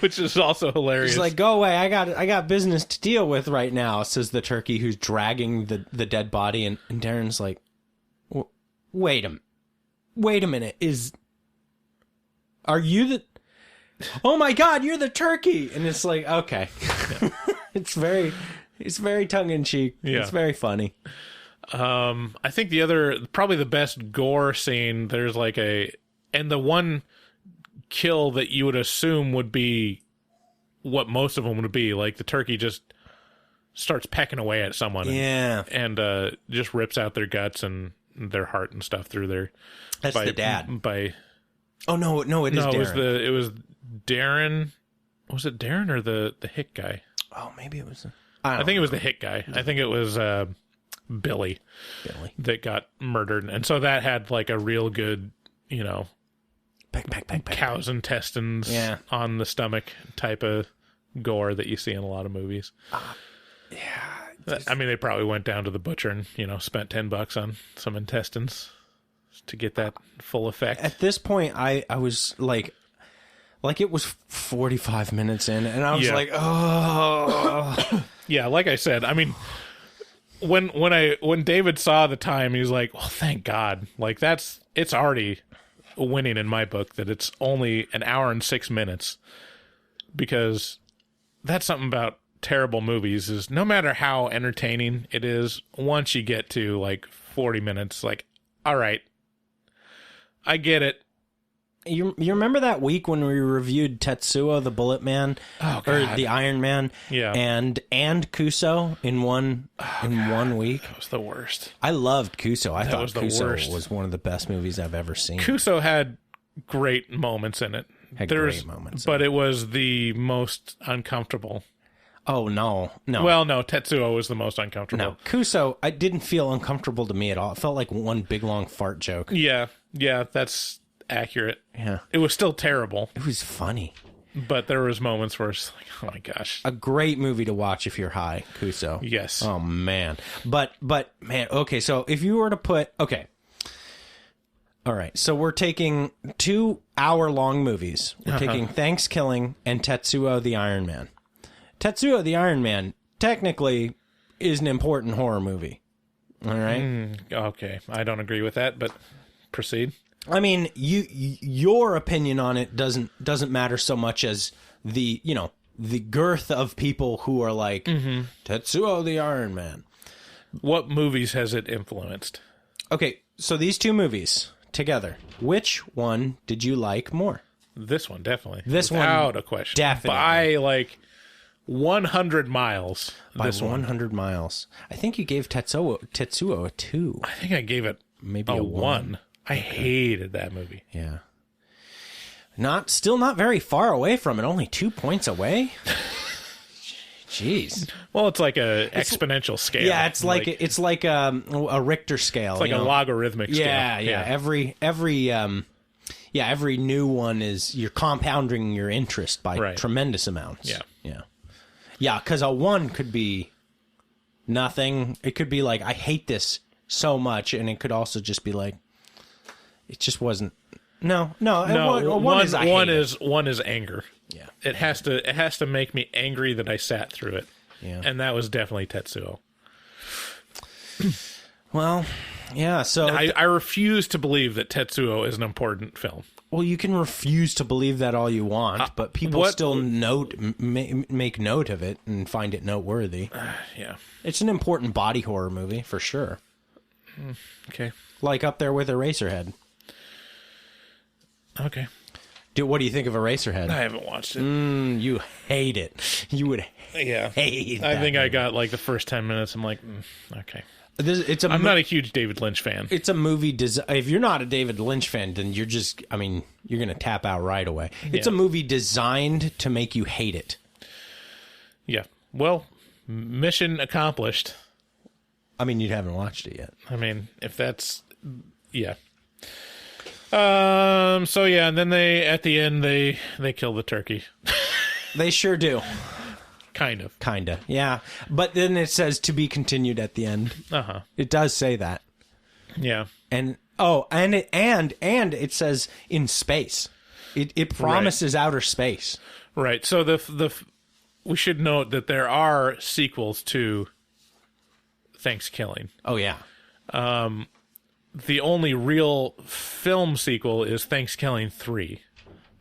Which is also hilarious. He's like, go away, I got business to deal with right now, says the turkey who's dragging the dead body. And Darren's like, wait a minute, are you the... Oh my God, you're the turkey. And it's like, okay. Yeah. It's very tongue-in-cheek. Yeah. It's very funny. I think probably the best gore scene, there's like and the one kill that you would assume would be what most of them would be, like the turkey just starts pecking away at someone. Yeah. And just rips out their guts and their heart and stuff through there. That's the dad. Oh, no, it is Darren. It was Darren. Was it Darren or the Hick guy? Oh, maybe it was. I think it was the Hick guy. I think it was Billy that got murdered, and so that had like a real good, cow's intestines on the stomach type of gore that you see in a lot of movies. Yeah, I mean, they probably went down to the butcher and spent $10 on some intestines to get that full effect. At this point, I was like it was 45 minutes in, and I was like, oh. Yeah, like I said, I mean, when David saw the time, he was like, well, thank God. Like, it's already winning in my book that it's only an hour and 6 minutes, because that's something about terrible movies is no matter how entertaining it is, once you get to like 40 minutes, like, all right, I get it. You remember that week when we reviewed Tetsuo the Bullet Man, or the Iron Man, and Kuso in one week? That was the worst. I loved Kuso. I thought Kuso was one of the best movies I've ever seen. Kuso had great moments in it. Great moments, but it was the most uncomfortable. Oh no! Well, no, Tetsuo was the most uncomfortable. No, Kuso, I didn't feel uncomfortable to me at all. It felt like one big long fart joke. Yeah, that's accurate. Yeah, it was still terrible. It was funny, but there was moments where it's like, oh my gosh, a great movie to watch if you're high. Kuso. Yes. Oh man, but man, okay. So if you were to put all right. So we're taking 2 hour-long movies. We're taking ThanksKilling and Tetsuo the Iron Man. Tetsuo the Iron Man technically is an important horror movie. All right? Okay. I don't agree with that, but proceed. I mean, your opinion on it doesn't matter so much as the girth of people who are like, Tetsuo the Iron Man. What movies has it influenced? Okay, so these 2 movies together, which one did you like more? This one, definitely. Without a question. Definitely. By like 100 miles. By 100 miles. I think you gave Tetsuo a 2. I think I gave it maybe a 1. I hated that movie. Yeah. Still not very far away from it. Only 2 points away. Jeez. Well, it's like a exponential scale. Yeah, it's like a Richter scale. It's like a logarithmic scale. Yeah. Every new one is you're compounding your interest by tremendous amounts. Yeah, because a 1 could be nothing. It could be like, I hate this so much, and it could also just be like, it just wasn't. No. One is anger. Yeah, it has to make me angry that I sat through it. Yeah, and that was definitely Tetsuo. Well, yeah. So I refuse to believe that Tetsuo is an important film. Well, you can refuse to believe that all you want, but people still make note of it and find it noteworthy. Yeah, it's an important body horror movie for sure. Okay, like up there with Eraserhead. Okay. Dude, what do you think of Eraserhead? I haven't watched it. You hate it. You would hate I that think I movie. got like the first 10 minutes. I'm like, okay. I'm not a huge David Lynch fan. It's a movie. If you're not a David Lynch fan, then you're just. I mean, you're gonna tap out right away. It's a movie designed to make you hate it. Yeah. Well, mission accomplished. I mean, you haven't watched it yet. I mean, if that's yeah. So yeah, and then at the end they kill the turkey. They sure do. Kinda. Yeah. But then it says to be continued at the end. Uh-huh. It does say that. Yeah. And it says in space. It promises outer space. Right. So we should note that there are sequels to ThanksKilling. Oh yeah. The only real film sequel is ThanksKilling 3.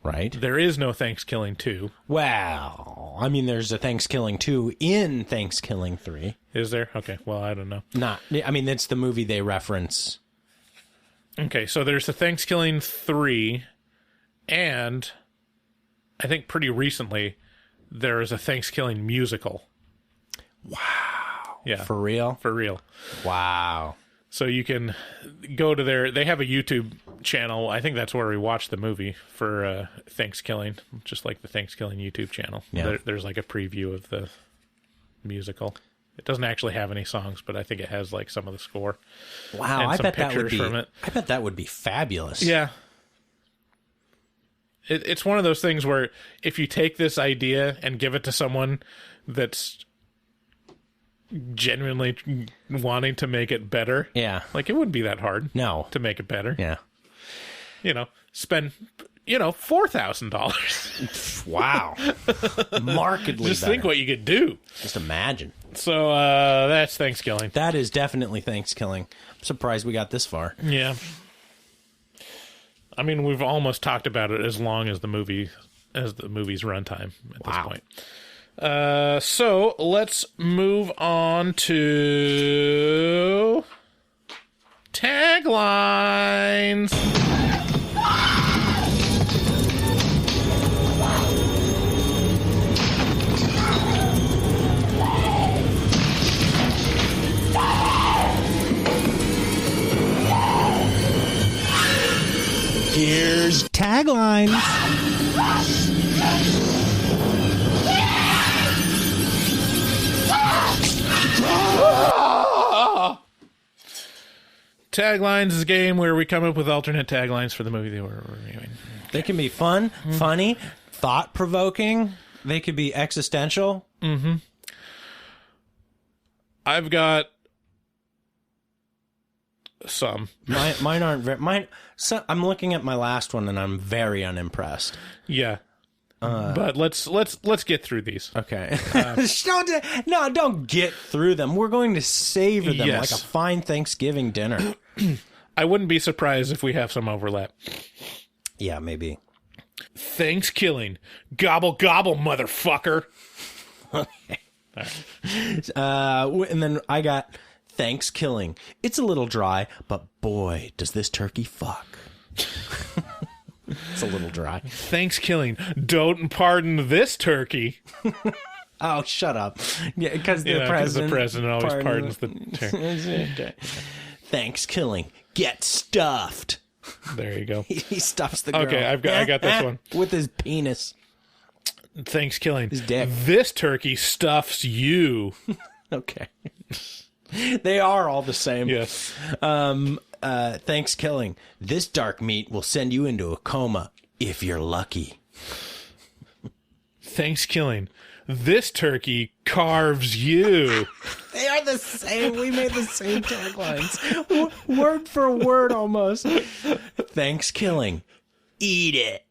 Right. There is no ThanksKilling 2. Well, I mean, there's a ThanksKilling 2 in ThanksKilling 3. Is there? Okay. Well, I don't know. I mean, that's the movie they reference. Okay, so there's a ThanksKilling 3, and I think pretty recently there is a ThanksKilling musical. Wow. Yeah. For real? For real. Wow. So you can go to they have a YouTube channel. I think that's where we watched the movie for ThanksKilling, just like the ThanksKilling YouTube channel. Yeah. There's like a preview of the musical. It doesn't actually have any songs, but I think it has like some of the score. Wow, and I some bet that would pictures be. from it. I bet that would be fabulous. Yeah. It's one of those things where if you take this idea and give it to someone that's genuinely wanting to make it better, like it wouldn't be that hard. No, to make it better. Yeah, spend $4,000. Wow, markedly. Just better. think what you could do. Just imagine. So that's ThanksKilling. That is definitely ThanksKilling. I'm surprised we got this far. Yeah. I mean, we've almost talked about it as long as the movie's runtime at this point. So let's move on to taglines. Here's taglines. Taglines is a game where we come up with alternate taglines for the movie that we're reviewing. They can be fun, funny, thought-provoking. They could be existential. Mm-hmm. I've got some. Mine aren't very. I'm looking at my last one and I'm very unimpressed. Yeah. But let's get through these. Okay. Don't get through them. We're going to savor them like a fine Thanksgiving dinner. I wouldn't be surprised if we have some overlap. Yeah, maybe. ThanksKilling. Gobble gobble, motherfucker. Okay. And then I got ThanksKilling. It's a little dry, but boy, does this turkey fuck. It's a little dry. ThanksKilling. Don't pardon this turkey. Oh, shut up. Yeah, because the president always pardons the turkey. ThanksKilling. Get stuffed. There you go. He stuffs the girl. Okay, I got this one. With his penis. ThanksKilling. His dick. This turkey stuffs you. Okay. They are all the same. Yes. ThanksKilling. This dark meat will send you into a coma if you're lucky. ThanksKilling. This turkey carves you. They are the same. We made the same taglines. Word for word almost. ThanksKilling. Eat it.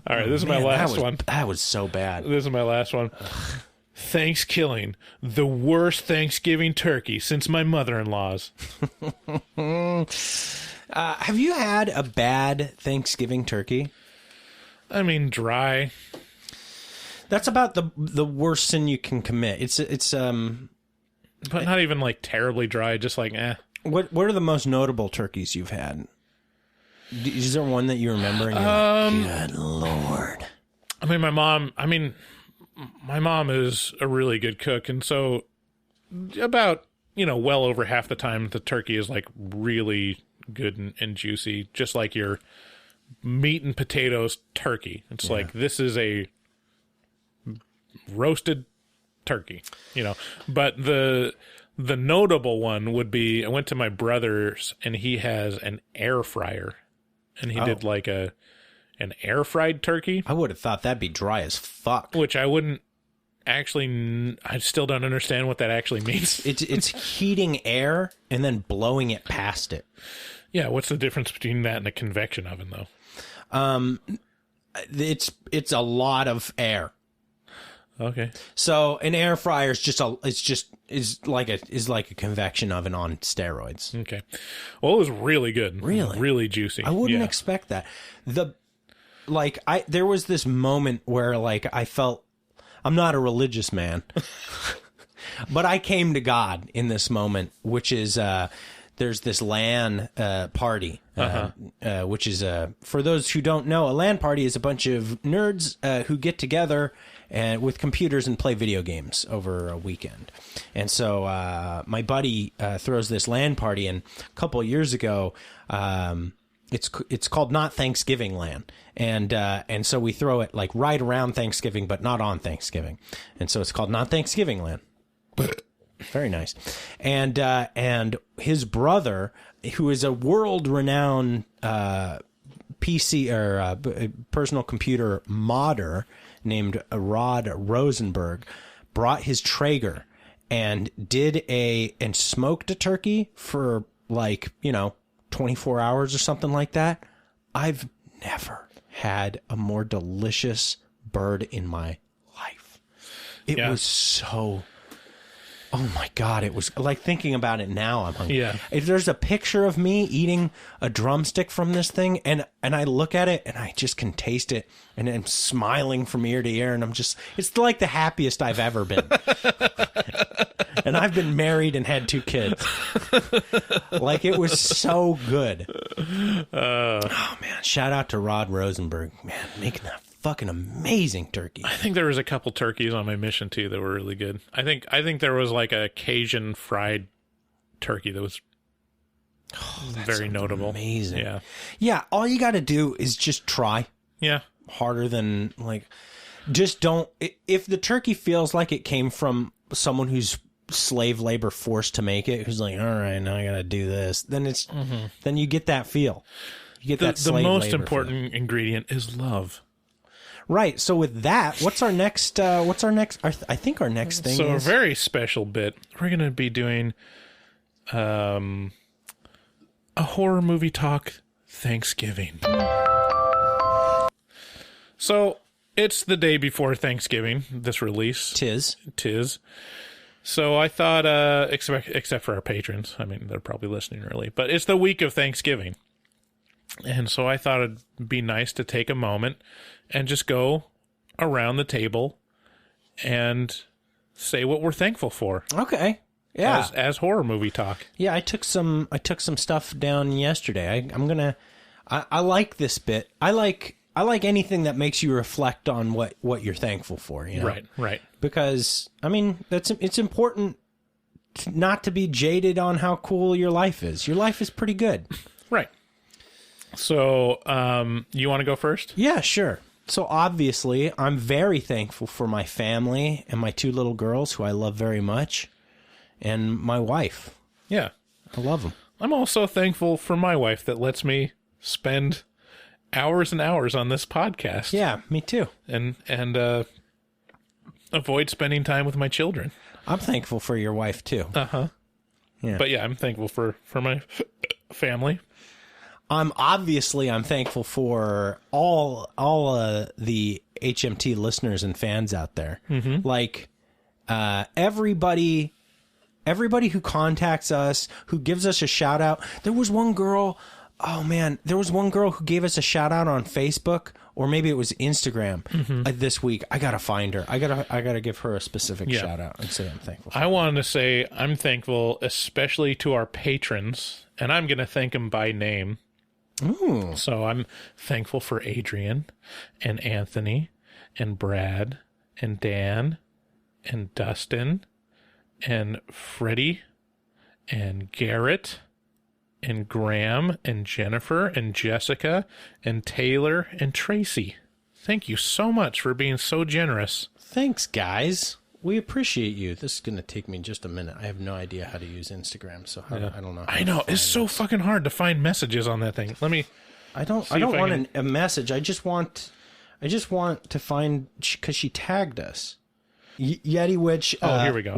All right, this is my last one. That was so bad. This is my last one. ThanksKilling. The worst Thanksgiving turkey since my mother-in-law's. Have you had a bad Thanksgiving turkey? I mean, dry. That's about the worst sin you can commit. It's but not even like terribly dry, just like eh. What are the most notable turkeys you've had? Is there one that you remember? And you're like, good Lord. I mean, my mom is a really good cook, and so about, well over half the time the turkey is like really good and juicy, just like your meat and potatoes turkey. It's like, this is a roasted turkey, but the notable one would be, I went to my brother's and he has an air fryer, and he did like an air fried turkey. I would have thought that'd be dry as fuck. Which I wouldn't actually, I still don't understand what that actually means. It's heating air and then blowing it past it. Yeah, what's the difference between that and a convection oven, though? It's a lot of air. Okay. So an air fryer is like a convection oven on steroids. Okay. Well, it was really good. Really? Really juicy. I wouldn't expect that. There was this moment where I felt, I'm not a religious man, but I came to God in this moment, which is, there's this LAN party, which is, for those who don't know, a LAN party is a bunch of nerds who get together with computers and play video games over a weekend. And so my buddy throws this LAN party, and a couple of years ago, it's called Not Thanksgiving LAN, and so we throw it like right around Thanksgiving, but not on Thanksgiving, and so it's called Not Thanksgiving LAN. Very nice. And his brother, who is a world-renowned PC or personal computer modder named Rod Rosenberg, brought his Traeger and smoked a turkey for 24 hours or something like that. I've never had a more delicious bird in my life. It was so... Oh my God, it was like, thinking about it now, I'm hungry. Yeah. If there's a picture of me eating a drumstick from this thing and I look at it and I just can taste it and I'm smiling from ear to ear and it's like the happiest I've ever been. And I've been married and had 2 kids. It was so good. Oh man, shout out to Rod Rosenberg, man, making that fucking amazing turkey. I think there was a couple turkeys on my mission too that were really good. I think there was like a Cajun fried turkey that was very notable. Amazing. Yeah. All you got to do is just try. Yeah. Harder than just don't. If the turkey feels like it came from someone who's slave labor forced to make it, who's like, all right, now I got to do this, then it's then you get that feel. You get that slave labor. The most important ingredient is love. Right. So with that, what's our next? I think our next thing. So is... a very special bit. We're going to be doing a horror movie talk Thanksgiving. So it's the day before Thanksgiving. This release. Tis. So I thought, except for our patrons, I mean, they're probably listening early, but it's the week of Thanksgiving. And so I thought it'd be nice to take a moment and just go around the table and say what we're thankful for. Okay. Yeah. As horror movie talk. Yeah, I took some stuff down yesterday. I like this bit. I like anything that makes you reflect on what you're thankful for, Right. Because I mean, it's important not to be jaded on how cool your life is. Your life is pretty good. Right. So, you want to go first? Yeah, sure. So obviously, I'm very thankful for my family and my 2 little girls who I love very much, and my wife. Yeah. I love them. I'm also thankful for my wife that lets me spend hours and hours on this podcast. Yeah, me too. And avoid spending time with my children. I'm thankful for your wife too. Uh-huh. Yeah. But yeah, I'm thankful for my family. I'm thankful for all the HMT listeners and fans out there. Mm-hmm. Everybody who contacts us, who gives us a shout out. There was one girl who gave us a shout out on Facebook, or maybe it was Instagram this week. I gotta find her. I gotta give her a specific shout out and say I'm thankful. I wanted to say I'm thankful, especially to our patrons, and I'm gonna thank them by name. Ooh. So I'm thankful for Adrian and Anthony and Brad and Dan and Dustin and Freddie and Garrett and Graham and Jennifer and Jessica and Taylor and Tracy. Thank you so much for being so generous. Thanks, guys. We appreciate you. This is going to take me just a minute. I have no idea how to use Instagram, so I don't know. I know. It's so fucking hard to find messages on that thing. Let me... I don't want a message. I just want to find, because she tagged us. Yeti Witch here we go.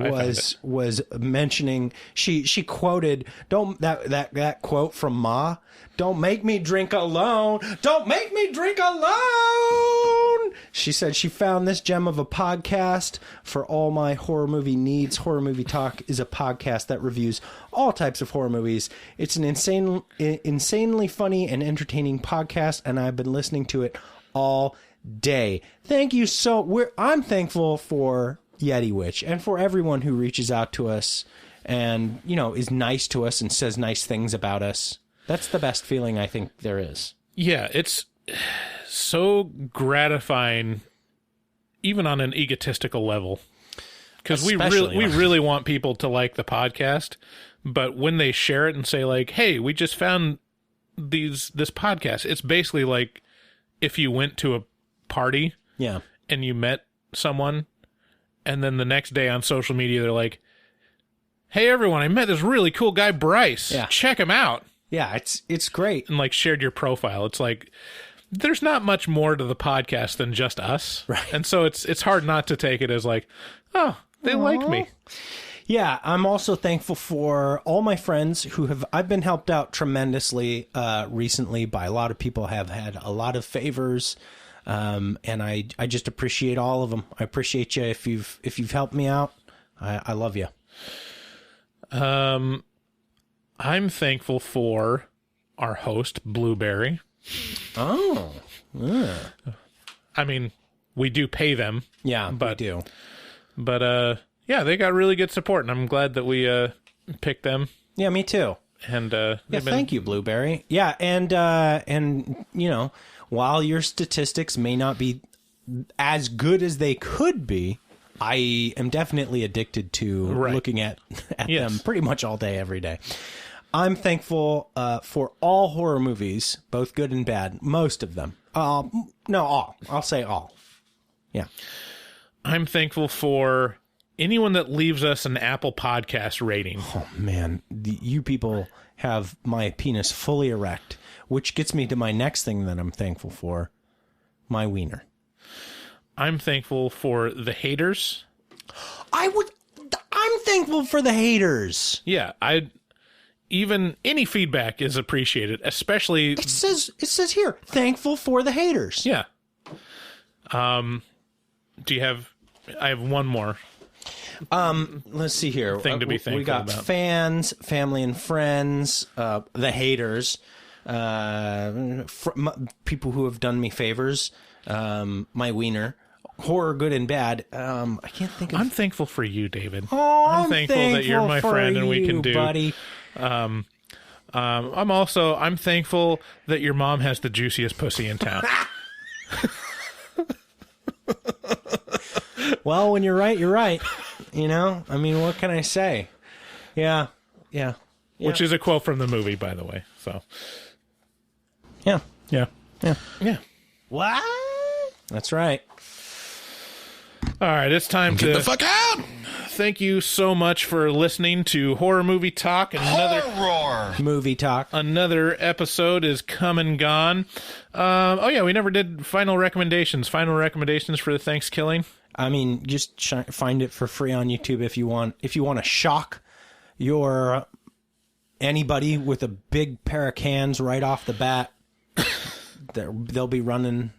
was mentioning, she quoted that quote from Ma, "Don't make me drink alone. Don't make me drink alone." She said she found this gem of a podcast for all my horror movie needs. Horror Movie Talk is a podcast that reviews all types of horror movies. It's an insanely funny and entertaining podcast, and I've been listening to it all day. Thank you I'm thankful for Yeti Witch and for everyone who reaches out to us and, is nice to us and says nice things about us. That's the best feeling I think there is. Yeah, it's so gratifying, even on an egotistical level, because we really want people to like the podcast, but when they share it and say like, "Hey, we just found this podcast," it's basically like if you went to a party, and you met someone, and then the next day on social media they're like, "Hey everyone, I met this really cool guy Bryce. Check him out." Yeah, it's great. And like shared your profile. It's like there's not much more to the podcast than just us. Right. And so it's hard not to take it as like, "Oh, they like me." Yeah, I'm also thankful for all my friends I've been helped out tremendously recently by a lot of people, have had a lot of favors. And I just appreciate all of them. I appreciate you if you've helped me out. I love you. I'm thankful for our host, Blueberry. Oh, yeah. I mean, we do pay them. Yeah, but we do. But yeah, they got really good support, and I'm glad that we picked them. Yeah, me too. And thank you, Blueberry. Yeah, and while your statistics may not be as good as they could be, I am definitely addicted to looking at them pretty much all day, every day. I'm thankful for all horror movies, both good and bad, most of them. No, all. I'll say all. Yeah. I'm thankful for anyone that leaves us an Apple Podcast rating. Oh, man. You people have my penis fully erect, which gets me to my next thing that I'm thankful for, my wiener. I'm thankful for the haters. I'm thankful for the haters. Yeah, even any feedback is appreciated, especially... It says here, thankful for the haters. Yeah. Do you have... I have one more. Let's see here. Thing to be thankful We got about. fans, family and friends, the haters, people who have done me favors, my wiener, horror, good and bad. I can't think of... I'm thankful for you, David. Oh, I'm thankful that you're my friend and we can do... buddy. I'm thankful that your mom has the juiciest pussy in town. Well, when you're right, you're right. I mean, what can I say? Yeah. Which is a quote from the movie, by the way. So, yeah. What? That's right. All right, it's time to Get the fuck out! Thank you so much for listening to Horror Movie Talk. Movie talk. Another episode is come and gone. We never did final recommendations. Final recommendations for the ThanksKilling. I mean, just find it for free on YouTube if you want. If you want to shock anybody with a big pair of cans right off the bat, they'll be running,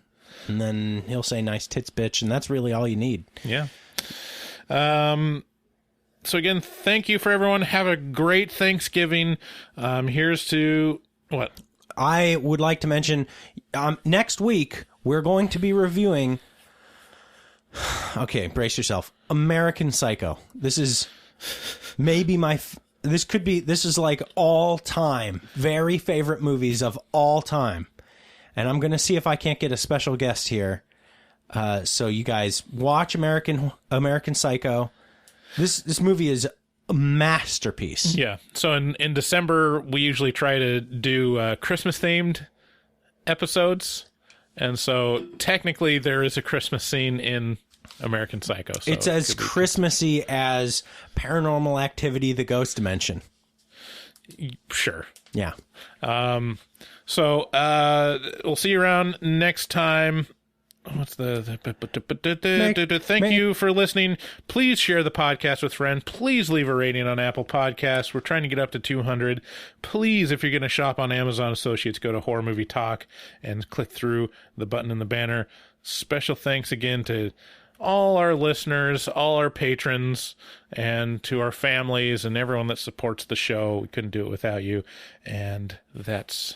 and then he'll say "nice tits, bitch," and that's really all you need. Yeah. So again, thank you for everyone. Have a great Thanksgiving. Here's to what? I would like to mention next week we're going to be reviewing. Okay, brace yourself. American Psycho. This is maybe This is like all time, very favorite movies of all time. And I'm going to see if I can't get a special guest here. So you guys watch American Psycho. This movie is a masterpiece. Yeah. So in December, we usually try to do Christmas themed episodes. And so technically there is a Christmas scene in American Psycho. So it's as Christmassy as Paranormal Activity, The Ghost Dimension. Sure. Yeah. So we'll see you around next time. What's thank you for listening. Please share the podcast with friends. Please leave a rating on Apple Podcasts. We're trying to get up to 200. Please, if you're going to shop on Amazon Associates, go to Horror Movie Talk and click through the button in the banner. Special thanks again to all our listeners, all our patrons, and to our families and everyone that supports the show. We couldn't do it without you. And that's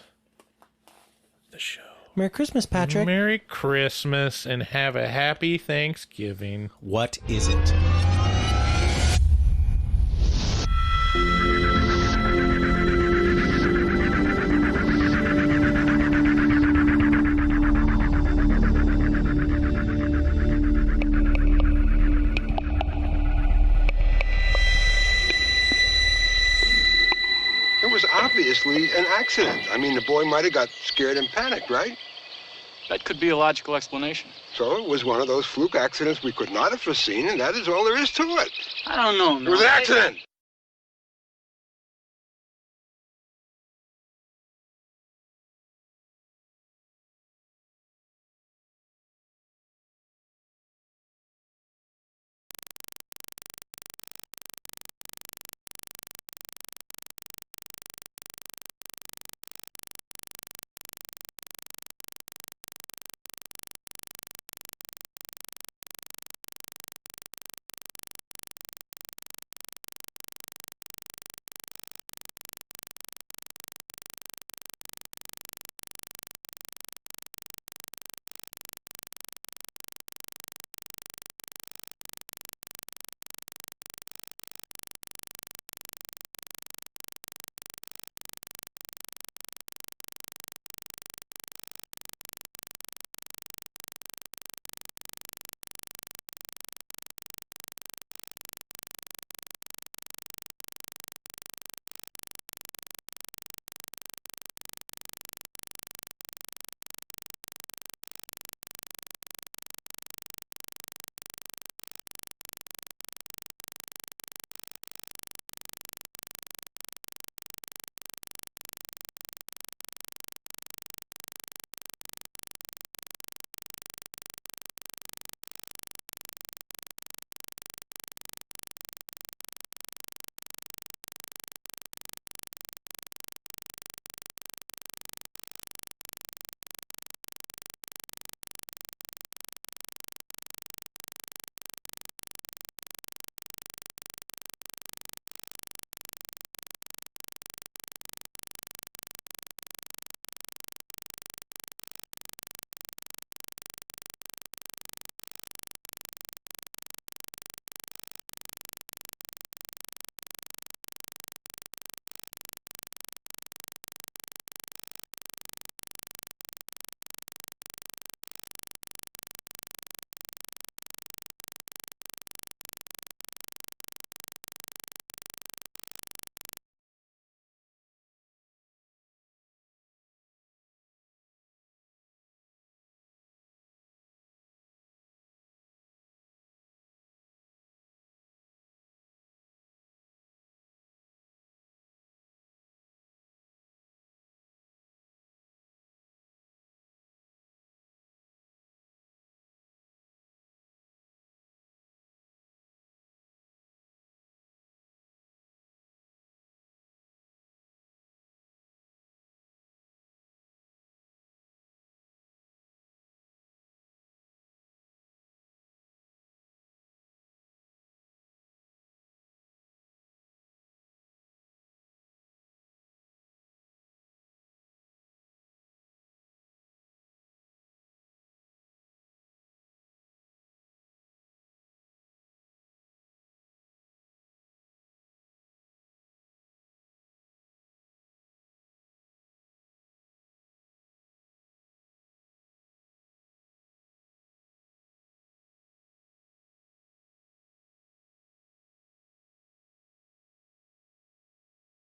the show. Merry Christmas, Patrick. Merry Christmas, and have a happy Thanksgiving. What is it? It was obviously an accident. I mean, the boy might have got scared and panicked, right? That could be a logical explanation. So it was one of those fluke accidents we could not have foreseen, and that is all there is to it. I don't know, man. It was an accident!